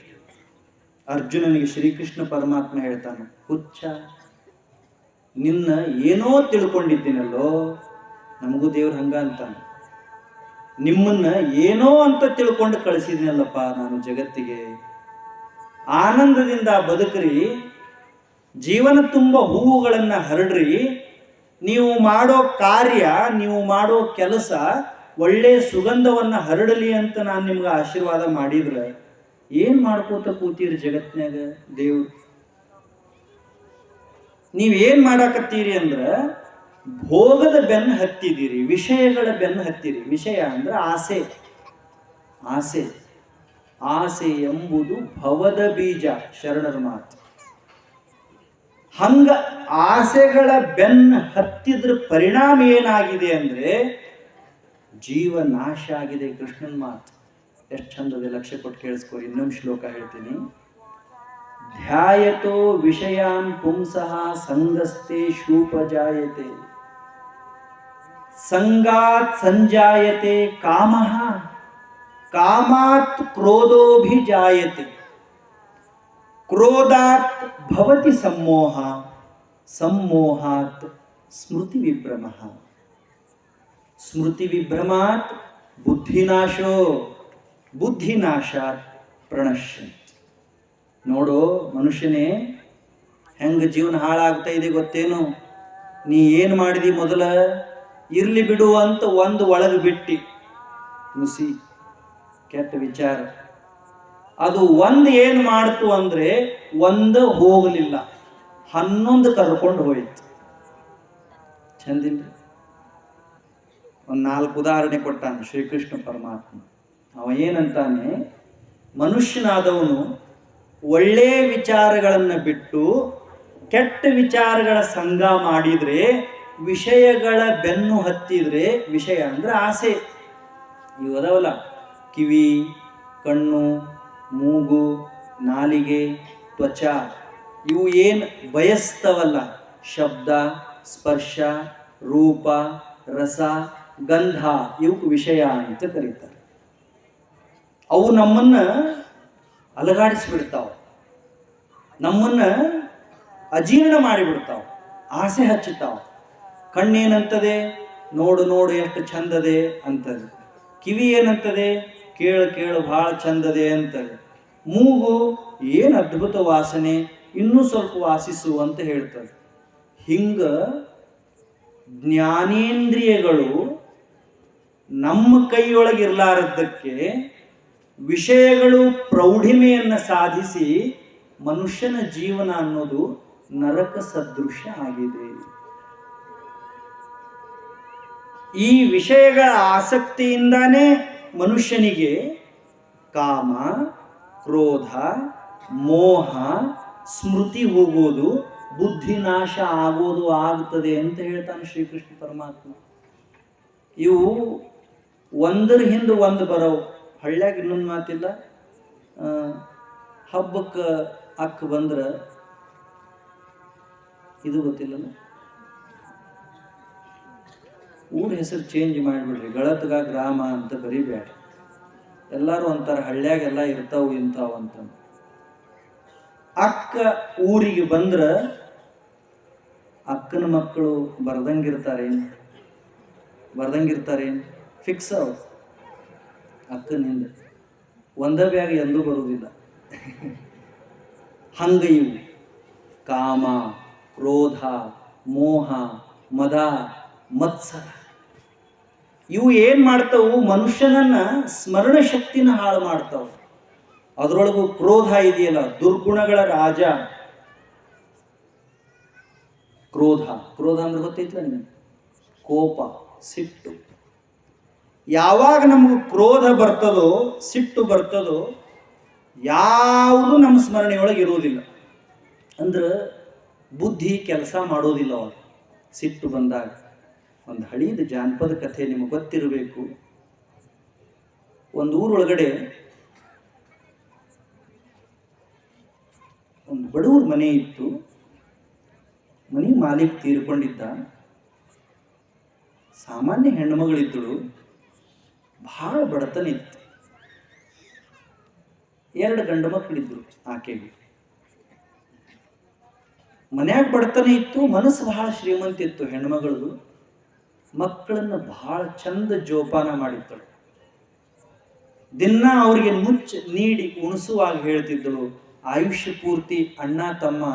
ಅರ್ಜುನನಿಗೆ ಶ್ರೀಕೃಷ್ಣ ಪರಮಾತ್ಮ ಹೇಳ್ತಾನೆ, ಹುಚ್ಚ, ನಿನ್ನ ಏನೋ ತಿಳ್ಕೊಂಡಿದ್ದೀನಲ್ಲೋ. ನಮಗೂ ದೇವ್ರು ಹಂಗ ಅಂತಾನೆ, ನಿಮ್ಮನ್ನ ಏನೋ ಅಂತ ತಿಳ್ಕೊಂಡು ಕಳಿಸಿದ್ನಲ್ಲಪ್ಪ ನಾನು ಜಗತ್ತಿಗೆ. ಆನಂದದಿಂದ ಬದುಕ್ರಿ, ಜೀವನ ತುಂಬ ಹೂವುಗಳನ್ನ ಹರಡ್ರಿ. ನೀವು ಮಾಡೋ ಕಾರ್ಯ, ನೀವು ಮಾಡೋ ಕೆಲಸ ಒಳ್ಳೆ ಸುಗಂಧವನ್ನ ಹರಡಲಿ ಅಂತ ನಾನು ನಿಮ್ಗೆ ಆಶೀರ್ವಾದ ಮಾಡಿದ್ರೆ ಏನ್ ಮಾಡ್ಕೋತ ಕೂತೀರಿ ಜಗತ್ನ್ಯಾಗ? ದೇವ್ರು ನೀವೇನ್ ಮಾಡಾಕತ್ತೀರಿ ಅಂದ್ರ ಭೋಗದ ಬೆನ್ನು ಹತ್ತಿದ್ದೀರಿ, ವಿಷಯಗಳ ಬೆನ್ನು ಹತ್ತಿರಿ. ವಿಷಯ ಅಂದ್ರೆ ಆಸೆ. ಆಸೆ ಎಂಬುದು ಭವದ ಬೀಜ, ಶರಣರ ಮಾತು. ಹಂಗ ಆಸೆಗಳ ಬೆನ್ನು ಹತ್ತಿದ್ರ ಪರಿಣಾಮ ಏನಾಗಿದೆ ಅಂದ್ರೆ ಜೀವ ನಾಶ ಆಗಿದೆ. ಕೃಷ್ಣನ್ ಮಾತು ಎಷ್ಟು ಚಂದದೆ, ಲಕ್ಷ್ಯ ಕೊಟ್ಟು ಕೇಳಿಸ್ಕೊರಿ. ಇನ್ನೊಂದು ಶ್ಲೋಕ ಹೇಳ್ತೀನಿ. ಧ್ಯಾಯತೋ ವಿಷಯಾನ್ ಪುಂಸಃ ಸಂಗಸ್ತೆ ಶೂಪಜಾಯತೆ, ಸಂಗಾತ್ ಸಂಜಾಯತೆ ಕಾಮಃ, ಕಾಮಾತ್ ಕ್ರೋಧೋಭಿಜಾಯತೆ, ಕ್ರೋಧಾತ್ ಭವತಿ ಸಮ್ಮೋಹ, ಸಮ್ಮೋಹಾತ್ ಸ್ಮೃತಿ ವಿಭ್ರಮಃ, ಸ್ಮೃತಿ ವಿಭ್ರಮಾತ್ ಬುದ್ಧಿನಾಶೋ, ಬುದ್ಧಿನಾಶಾತ್ ಪ್ರಣಶ್ಯಂತ್. ನೋಡು ಮನುಷ್ಯನೇ, ಹೆಂಗ ಜೀವನ ಹಾಳಾಗ್ತಾ ಇದೆ ಗೊತ್ತೇನು? ನೀ ಏನು ಮಾಡಿದಿ? ಮೊದಲ ಇರ್ಲಿ ಬಿಡು ಅಂತ ಒಂದು ಒಳಗೆ ಬಿಟ್ಟಿ ಮುಸಿ ಕೆಟ್ಟ ವಿಚಾರ. ಅದು ಒಂದು ಏನು ಮಾಡ್ತು ಅಂದ್ರೆ ಒಂದು ಹೋಗಲಿಲ್ಲ, 11 ಕರ್ಕೊಂಡು ಹೋಯ್ತು. ಚಂದಿಲ್ಲ? ಒಂದು 4 ಉದಾಹರಣೆ ಕೊಟ್ಟಾನೆ ಶ್ರೀಕೃಷ್ಣ ಪರಮಾತ್ಮ. ಅವ ಏನಂತಾನೆ, ಮನುಷ್ಯನಾದವನು ಒಳ್ಳೆ ವಿಚಾರಗಳನ್ನು ಬಿಟ್ಟು ಕೆಟ್ಟ ವಿಚಾರಗಳ ಸಂಗ ಮಾಡಿದ್ರೆ, ವಿಷಯಗಳ ಬೆನ್ನು ಹತ್ತಿದ್ರೆ, ವಿಷಯ ಅಂದ್ರೆ ಆಸೆ. ಇವು ಅದಾವಲ್ಲ, ಕಿವಿ, ಕಣ್ಣು, ಮೂಗು, ನಾಲಿಗೆ, ತ್ವಚ, ಇವು ಏನು ಬಯಸ್ತವಲ್ಲ, ಶಬ್ದ, ಸ್ಪರ್ಶ, ರೂಪ, ರಸ, ಗಂಧ, ಇವಕ್ಕೆ ವಿಷಯ ಅಂತ ಕರೀತಾರೆ. ಅವು ನಮ್ಮನ್ನ ಅಲಗಾಡಿಸ್ಬಿಡ್ತಾವ, ನಮ್ಮನ್ನ ಅಜೀರ್ಣ ಮಾಡಿಬಿಡ್ತಾವ, ಆಸೆ ಹಚ್ಚುತ್ತಾವ. ಕಣ್ಣೇನಂತದೆ? ನೋಡು ನೋಡು ಎಷ್ಟು ಚಂದದೆ ಅಂತದೆ. ಕಿವಿ ಏನಂತದೆ? ಕೇಳು ಕೇಳು ಭಾಳ ಚಂದದೆ ಅಂತದೆ. ಮೂಗು ಏನು ಅದ್ಭುತ ವಾಸನೆ, ಇನ್ನೂ ಸ್ವಲ್ಪ ವಾಸಿಸು ಅಂತ ಹೇಳ್ತದೆ. ಹಿಂಗ ಜ್ಞಾನೇಂದ್ರಿಯಗಳು ನಮ್ಮ ಕೈಯೊಳಗಿರ್ಲಾರದ್ದಕ್ಕೆ ವಿಷಯಗಳು ಪ್ರೌಢಿಮೆಯನ್ನು ಸಾಧಿಸಿ ಮನುಷ್ಯನ ಜೀವನ ಅನ್ನೋದು ನರಕ ಸದೃಶ ಆಗಿದೆ. ಈ ವಿಷಯಗಳ ಆಸಕ್ತಿಯಿಂದಾನೇ ಮನುಷ್ಯನಿಗೆ ಕಾಮ, ಕ್ರೋಧ, ಮೋಹ, ಸ್ಮೃತಿ ಹೋಗೋದು, ಬುದ್ಧಿನಾಶ ಆಗೋದು ಆಗ್ತದೆ ಅಂತ ಹೇಳ್ತಾನೆ ಶ್ರೀಕೃಷ್ಣ ಪರಮಾತ್ಮ. ಇವು ಒಂದರ ಹಿಂದೆ ಒಂದು ಬರೋವು. ಹಳ್ಳ್ಯಾಗ ಇನ್ನೊಂದು ಮಾತಿಲ್ಲ, ಹಬ್ಬಕ್ಕೆ ಅಕ್ಕ ಬಂದ್ರೆ ಇದು ಗೊತ್ತಿಲ್ಲಲ್ಲ, ಊರ ಹೆಸರು ಚೇಂಜ್ ಮಾಡಿಬಿಡ್ರಿ, ಗಳತ್ಗ ಗ್ರಾಮ ಅಂತ ಬರೀಬೇಡ. ಎಲ್ಲರೂ ಅಂತಾರೆ ಹಳ್ಳ್ಯಾಗೆಲ್ಲ ಇರ್ತಾವು ಇಂಥವು ಅಂತ. ಅಕ್ಕ ಊರಿಗೆ ಬಂದ್ರೆ ಅಕ್ಕನ ಮಕ್ಕಳು ಬರ್ದಂಗಿರ್ತಾರೇನು? ಫಿಕ್ಸ್ ಅವು. ಅಕ್ಕನಿಂದ ಒಂದ ಬ್ಯಾಗ್ ಎಂದೂ ಬರುವುದಿಲ್ಲ. ಹಂಗ ಇವು ಕಾಮ, ಕ್ರೋಧ, ಮೋಹ, ಮದ, ಮತ್ಸರ ಇವು ಏನು ಮಾಡ್ತಾವು? ಮನುಷ್ಯನನ್ನ ಸ್ಮರಣ ಶಕ್ತಿನ ಹಾಳು ಮಾಡ್ತಾವು. ಅದರೊಳಗೂ ಕ್ರೋಧ ಇದೆಯಲ್ಲ, ದುರ್ಗುಣಗಳ ರಾಜ. ಕ್ರೋಧ ಕ್ರೋಧ ಅಂದ್ರೆ ಗೊತ್ತೈತಿಲ್ಲ ನಿಮಗೆ? ಕೋಪ, ಸಿಟ್ಟು. ಯಾವಾಗ ನಮಗೆ ಕ್ರೋಧ ಬರ್ತದೋ, ಸಿಟ್ಟು ಬರ್ತದೋ, ಯಾವುದು ನಮ್ಮ ಸ್ಮರಣೆಯೊಳಗೆ ಇರುವುದಿಲ್ಲ. ಅಂದ್ರೆ ಬುದ್ಧಿ ಕೆಲಸ ಮಾಡೋದಿಲ್ಲ ಅವಾಗ ಸಿಟ್ಟು ಬಂದಾಗ. ಒಂದು ಹಳೀದ ಜಾನಪದ ಕಥೆ ನಿಮಗೆ ಗೊತ್ತಿರಬೇಕು. ಒಂದು ಊರೊಳಗಡೆ ಒಂದು ಬಡವ್ರ ಮನೆ ಇತ್ತು. ಮನೆ ಮಾಲೀಕ ತೀರ್ಕೊಂಡಿದ್ದ. ಸಾಮಾನ್ಯ ಹೆಣ್ಣುಮಗಳಿದ್ದಳು. ಬಹಳ ಬಡತನ ಇತ್ತು. 2 ಗಂಡು ಮಕ್ಕಳಿದ್ರು ಆಕೆಗೆ. ಮನ್ಯಾಗ ಬಡತನ ಇತ್ತು, ಮನಸ್ಸು ಬಹಳ ಶ್ರೀಮಂತ ಇತ್ತು ಹೆಣ್ಮಗಳದು. ಮಕ್ಕಳನ್ನ ಬಹಳ ಚಂದ ಜೋಪಾನ ಮಾಡಿದ್ದಳು. ದಿನ ಅವರಿಗೆ ಮುಚ್ಚ ನೀಡಿ ಉಣಿಸುವಾಗ ಹೇಳ್ತಿದ್ದಳು, ಆಯುಷ್ಯ ಪೂರ್ತಿ ಅಣ್ಣ ತಮ್ಮ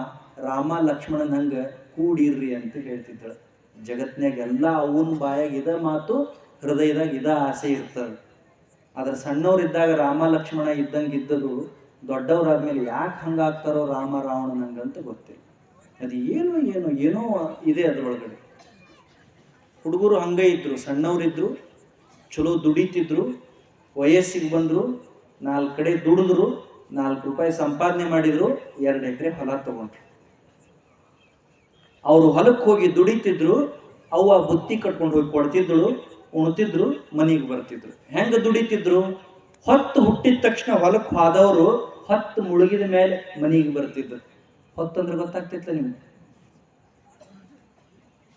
ರಾಮ ಲಕ್ಷ್ಮಣನ ಹಂಗ ಕೂಡಿರ್ರಿ ಅಂತ ಹೇಳ್ತಿದ್ದಳು. ಜಗತ್ನಾಗ ಎಲ್ಲ ಅವನ ಬಾಯಾಗ ಇದ ಮಾತು, ಹೃದಯದಾಗ ಇದ ಆಸೆ ಇರ್ತದೆ. ಆದ್ರೆ ಸಣ್ಣವ್ರಿದ್ದಾಗ ರಾಮ ಲಕ್ಷ್ಮಣ ಇದ್ದಂಗೆ ಇದ್ದದು, ದೊಡ್ಡವರಾದ್ಮೇಲೆ ಯಾಕೆ ಹಂಗಾಗ್ತಾರೋ ರಾಮ ರಾವಣನಂಗಂತ ಗೊತ್ತಿಲ್ಲ. ಅದು ಏನೋ ಏನೋ ಏನೋ ಇದೆ ಅದರೊಳಗಡೆ. ಹುಡುಗರು ಹಂಗೆ ಇದ್ರು, ಸಣ್ಣವರಿದ್ರು, ಚಲೋ ದುಡಿತಿದ್ರು, ವಯಸ್ಸಿಗೆ ಬಂದರು, 4 ಕಡೆ ದುಡಿದ್ರು, 4 ರೂಪಾಯಿ ಸಂಪಾದನೆ ಮಾಡಿದ್ರು, 2 ಎಕರೆ ಹೊಲ ತಗೊಂಡ್ರು. ಅವರು ಹೊಲಕ್ಕೆ ಹೋಗಿ ದುಡಿತಿದ್ರು. ಅವ್ವ ಬುತ್ತಿ ಕಟ್ಕೊಂಡು ಹೋಗಿ ಕೊಡ್ತಿದ್ದಳು, ಉಣ್ತಿದ್ರು, ಮನೆಗೆ ಬರ್ತಿದ್ರು. ಹೆಂಗೆ ದುಡಿತಿದ್ರು? ಹೊತ್ತು ಹುಟ್ಟಿದ ತಕ್ಷಣ ಹೊಲಕ್ಕೆ ಹೋದವರು ಹೊತ್ತು ಮುಳುಗಿದ ಮೇಲೆ ಮನೆಗೆ ಬರ್ತಿದ್ರು. ಹೊತ್ತಂದ್ರೆ ಗೊತ್ತಾಗ್ತಿತ್ತ ನಿಮ್ಗೆ?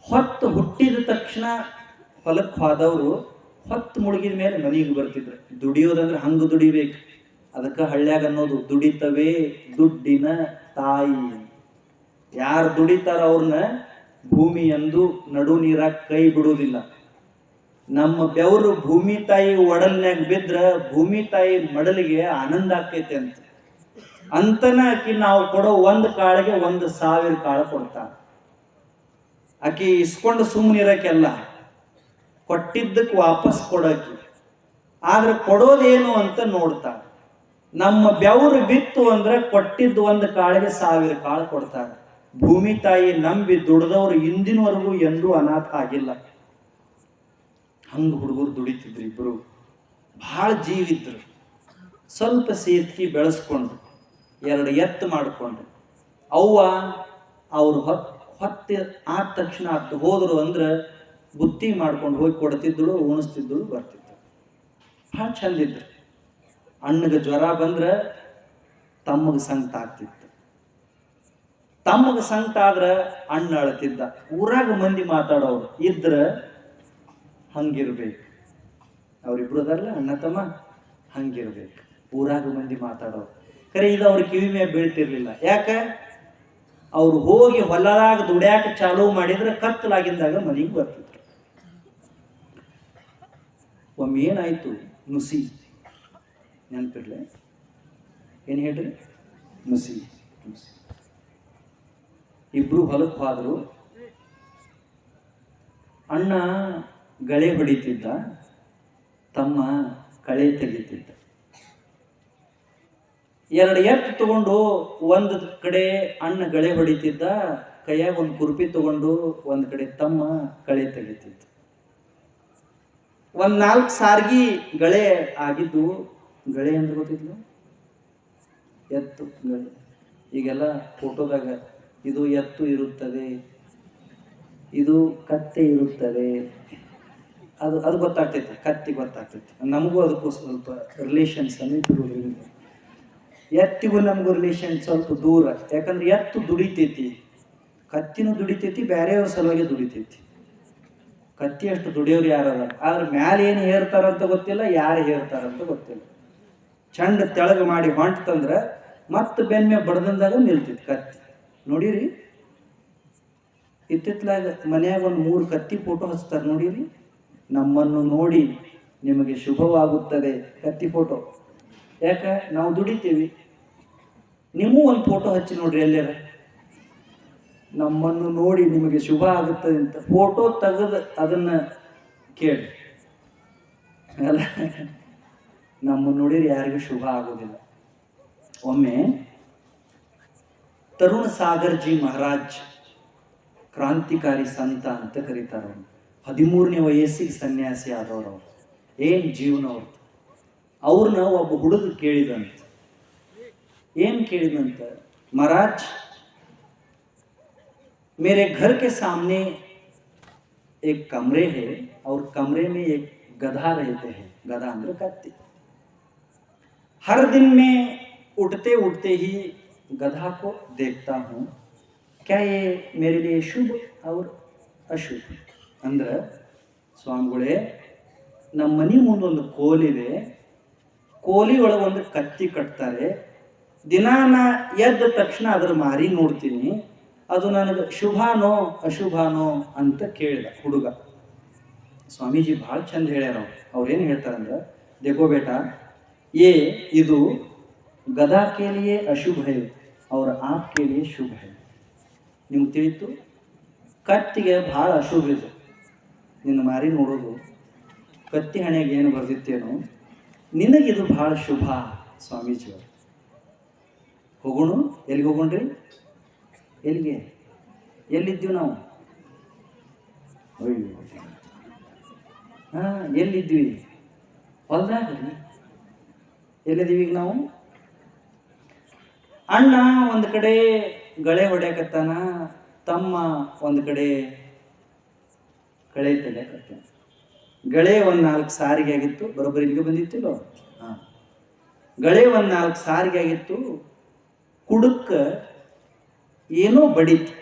ಹೊತ್ತು ಹುಟ್ಟಿದ ತಕ್ಷಣ ಹೊಲಕ್ಕೆ ಹೋದವರು ಹೊತ್ತು ಮುಳುಗಿದ ಮೇಲೆ ಮನೆಗೆ ಬರ್ತಿದ್ರು. ದುಡಿಯೋದಂದ್ರೆ ಹಂಗೆ ದುಡಿಬೇಕು. ಅದಕ್ಕೆ ಹಳ್ಳ್ಯಾಗ ಅನ್ನೋದು, ದುಡಿತವೇ ದುಡ್ಡಿನ ತಾಯಿ. ಯಾರು ದುಡಿತಾರ ಅವ್ರನ್ನ ಭೂಮಿ ಎಂದು ನಡು ನೀರಾಗ ಕೈ ಬಿಡುವುದಿಲ್ಲ. ನಮ್ಮ ಬೆವರು ಭೂಮಿ ತಾಯಿ ಒಡಲ್ನಾಗ ಬಿದ್ರ ಭೂಮಿ ತಾಯಿ ಮಡಲಿಗೆ ಆನಂದ ಆಗ್ತೈತೆ ಅಂತನ ಆಕಿ ನಾವು ಕೊಡೋ 1 ಕಾಳಿಗೆ 1,000 ಕಾಳು ಕೊಡ್ತಾಳ. ಆಕಿ ಇಸ್ಕೊಂಡು ಸುಮ್ಮನಿರಕ್ಕೆಲ್ಲ, ಕೊಟ್ಟಿದ್ದಕ್ಕೆ ವಾಪಸ್ ಕೊಡಾಕಿ. ಆದ್ರೆ ಕೊಡೋದೇನು ಅಂತ ನೋಡ್ತಾಳ. ನಮ್ಮ ಬೆವರು ಬಿತ್ತು ಅಂದ್ರೆ ಕೊಟ್ಟಿದ್ದು 1 ಕಾಳಿಗೆ 1000 ಕಾಳು ಕೊಡ್ತಾಳೆ. ಭೂಮಿ ತಾಯಿ ನಂಬಿ ದುಡ್ದವ್ರು ಇಂದಿನವರೆಗೂ ಎಂದೂ ಅನಾಥ ಆಗಿಲ್ಲ. ಹಂಗೆ ಹುಡುಗರು ದುಡಿತಿದ್ರು. ಇಬ್ರು ಭಾಳ ಜೀವಿದ್ರು. ಸ್ವಲ್ಪ ಸೇತ್ಕಿ ಬೆಳೆಸ್ಕೊಂಡ್ರು, 2 ಎತ್ತು ಮಾಡಿಕೊಂಡ್ರು. ಅವ್ವ ಅವ್ರು ಹೊತ್ತೆ ಆದ ತಕ್ಷಣ ಹೋದ್ರು ಅಂದ್ರೆ ಬುತ್ತಿ ಮಾಡ್ಕೊಂಡು ಹೋಗಿ ಕೊಡ್ತಿದ್ದಳು, ಉಣಿಸ್ತಿದ್ದಳು, ಬರ್ತಿದ್ದಳು. ಭಾಳ ಚಂದಿದ್ರು. ಅಣ್ಣಗೆ ಜ್ವರ ಬಂದ್ರೆ ತಮ್ಮಗೆ ಸಂಕಟ ಆಗ್ತಿತ್ತು. ತಮ್ಮಗೆ ಸಂಕಟ ಆದ್ರೆ ಅಣ್ಣ ಅಳ್ತಿದ್ದ. ಊರಾಗ ಮಂದಿ ಮಾತಾಡೋರು ಇದ್ರೆ ಹಂಗಿರ್ಬೇಕು. ಅವ್ರಿಬ್ರು ಅದಲ್ಲ ಅಣ್ಣ ತಮ್ಮ, ಹಂಗಿರ್ಬೇಕು. ಊರಾಗ ಮಂದಿ ಮಾತಾಡೋರು ಖರೆ ಇದು ಅವ್ರ ಕಿವಿ ಮೇಲೆ ಬೀಳ್ತಿರ್ಲಿಲ್ಲ. ಯಾಕೆ? ಅವ್ರು ಹೋಗಿ ಹೊಲದಾಗ ದುಡ್ಯಾಕ ಚಾಲೂ ಮಾಡಿದ್ರೆ ಕತ್ತಲಾಗಿದ್ದಾಗ ಮನೆಗೆ ಬರ್ತಿದ್ರು. ಒಮ್ಮೆ ಏನಾಯ್ತು, ನುಸಿ ನೆನಪಿರ್ಲೆ, ಏನು ಹೇಳ್ರಿ? ನುಸಿ. ಇಬ್ರು ಹೊಲಕ್ಕೆ ಹೋದ್ರು. ಅಣ್ಣ ಗಳೆ ಹೊಡಿತಿದ್ದ, ತಮ್ಮ ಕಳೆ ತೆಗಿತಿದ್ದ. 2 ಎತ್ತು ತಗೊಂಡು ಒಂದು ಕಡೆ ಅಣ್ಣ ಗಳೆ ಹೊಡಿತಿದ್ದ, ಕೈಯಾಗ ಒಂದು ಕುರ್ಪಿ ತಗೊಂಡು ಒಂದು ಕಡೆ ತಮ್ಮ ಕಳೆ ತೆಗಿತಿದ್ದ. 4 ಸಾರ್ಗಿ ಗಳೆ ಆಗಿದ್ದು. ಗಳೆ ಅಂದ್ರೆ ಗೊತ್ತಿದ್ಲು? ಎತ್ತು ಗಳೆ. ಈಗೆಲ್ಲ ಫೋಟೋದಾಗ ಇದು ಎತ್ತು ಇರುತ್ತದೆ, ಇದು ಕತ್ತೆ ಇರುತ್ತದೆ, ಅದು ಗೊತ್ತಾಗ್ತೈತೆ. ಕತ್ತಿ ಗೊತ್ತಾಗ್ತೈತೆ. ನಮಗೂ ಅದಕ್ಕೂ ಸ್ವಲ್ಪ ರಿಲೇಷನ್ ಸಮೀಪ ಇರೋದ್ರಿಂದ ಎತ್ತಿಗೂ ನಮಗೂ ರಿಲೇಷನ್ ಸ್ವಲ್ಪ ದೂರ. ಯಾಕಂದ್ರೆ ಎತ್ತು ದುಡಿತೈತಿ, ಕತ್ತಿನೂ ದುಡಿತೈತಿ, ಬೇರೆಯವ್ರ ಸಲುವಾಗಿ ದುಡಿತೈತಿ. ಕತ್ತಿ ಅಷ್ಟು ದುಡಿಯೋರು ಯಾರದ, ಆದ್ರೆ ಮ್ಯಾಲೆ ಏನು ಹೇರ್ತಾರಂತ ಗೊತ್ತಿಲ್ಲ, ಯಾರು ಹೇರ್ತಾರಂತ ಗೊತ್ತಿಲ್ಲ. ಚಂಡ ತೆಳಗೆ ಮಾಡಿ ಹೊಂಟಂದ್ರೆ ಮತ್ತೆ ಬೆನ್ನೆ ಬಡ್ದಂದಾಗ ನಿಲ್ತೈತಿ ಕತ್ತಿ. ನೋಡಿರಿ, ಇತ್ತಿತ್ಲಾಗ ಮನ್ಯಾಗ ಒಂದು 3 ಕತ್ತಿ ಫೋಟೋ ಹಚ್ತಾರೆ ನೋಡಿರಿ. ನಮ್ಮನ್ನು ನೋಡಿ ನಿಮಗೆ ಶುಭವಾಗುತ್ತದೆ ಕತ್ತಿ ಫೋಟೋ. ಯಾಕೆ? ನಾವು ದುಡಿತೀವಿ. ನೀವು ಒಂದು ಫೋಟೋ ಹಚ್ಚಿ ನೋಡ್ರಿ ಎಲ್ಲಾರ. ನಮ್ಮನ್ನು ನೋಡಿ ನಿಮಗೆ ಶುಭ ಆಗುತ್ತದೆ ಅಂತ ಫೋಟೋ ತೆಗೆದು ಅದನ್ನ ಕೇಳಿ ಅಲ್ಲ, ನಮ್ಮನ್ನು ನೋಡಿದ್ರೆ ಯಾರಿಗೂ ಶುಭ ಆಗೋದಿಲ್ಲ. ಒಮ್ಮೆ ತರುಣ್ ಸಾಗರ್ ಜಿ ಮಹಾರಾಜ್, ಕ್ರಾಂತಿಕಾರಿ ಸಂತ ಅಂತ ಕರೀತಾರೆ. 13ನೇ ವಯಸ್ಸಿಗೆ ಸನ್ಯಾಸಿ ಆದವರು. ಅವರು ಏನು ಜೀವನ ಅವ್ರದ್ದು. ಅವ್ರನ್ನ ಒಬ್ಬ ಹುಡುಗ ಕೇಳಿದಂತ. ಏನು ಕೇಳಿದಂತ? महाराज मेरे घर के सामने एक कमरे है और कमरे में एक गधा रहते हैं. गधा अंदर कत्ती. हर दिन में उठते उठते ही गधा को देखता हूँ. क्या ये मेरे लिए शुभ और अशुभ? अंदर ಸ್ವಾಮಿಗಳೇ, ನಮ್ಮ ಮನೆ ಮುಂದೊಂದು ಕೋಲಿದೆ. ಕೋಲಿ ಒಳಗೆ ಒಂದು ಕತ್ತಿ ಕಟ್ತಾರೆ. ದಿನ ನಾ ಎದ್ದ ತಕ್ಷಣ ಅದರ ಮಾರಿ ನೋಡ್ತೀನಿ. ಅದು ನನಗೆ ಶುಭಾನೋ ಅಶುಭಾನೋ ಅಂತ ಕೇಳಿದ ಹುಡುಗ. ಸ್ವಾಮೀಜಿ ಭಾಳ ಚಂದ ಹೇಳ್ಯಾರ. ಅವ್ರೇನು ಹೇಳ್ತಾರಂದ್ರೆ, देखो बेटा, ये ಇದು गधा के लिए अशुभ है और आपके लिए शुभ है. ನಿಮ್ಗೆ ತಿಳಿತು? ಕತ್ತಿಗೆ ಭಾಳ ಅಶುಭ ಇದೆ ನಿನ್ನ ಮಾರಿ ನೋಡೋದು. ಕತ್ತಿ ಹಣೆಗೆ ಏನು ಬರ್ದಿತ್ತೇನೋ, ನಿನಗಿದು ಭಾಳ ಶುಭ. ಸ್ವಾಮೀಜಿಯವರು ಹೋಗೋಣ. ಎಲ್ಲಿಗೆ ಹೋಗೋಣ್ರಿ? ಎಲ್ಲಿಗೆ? ಎಲ್ಲಿದ್ದೀವಿ ನಾವು? ಎಲ್ಲಿದ್ವಿ? ಹೊಲ್ದಾಗ ರೀ. ಎಲ್ಲಿದ್ದೀವಿ ಈಗ ನಾವು? ಅಣ್ಣ ಒಂದು ಕಡೆ ಗಳೆ ಹೊಡ್ಯಾಕತ್ತಾನ, ತಮ್ಮ ಒಂದು ಕಡೆ ಕಳೆ ತೆಗ್ಯಾಕತ್ತಾನ. ಗಳೆ ಒಂದು 4 ಸಾರಿಗೆ ಆಗಿತ್ತು. ಬರೋಬ್ಬರಿ ಇಲ್ಲಿಗೆ ಬಂದಿತ್ತಿಲ್ಲೋ? ಹಾಂ, ಗಳೆ ಒಂದು 4 ಸಾರಿಗೆ ಆಗಿತ್ತು. ಕುಡುಕ್ಕ ಏನೋ ಬಡಿತು.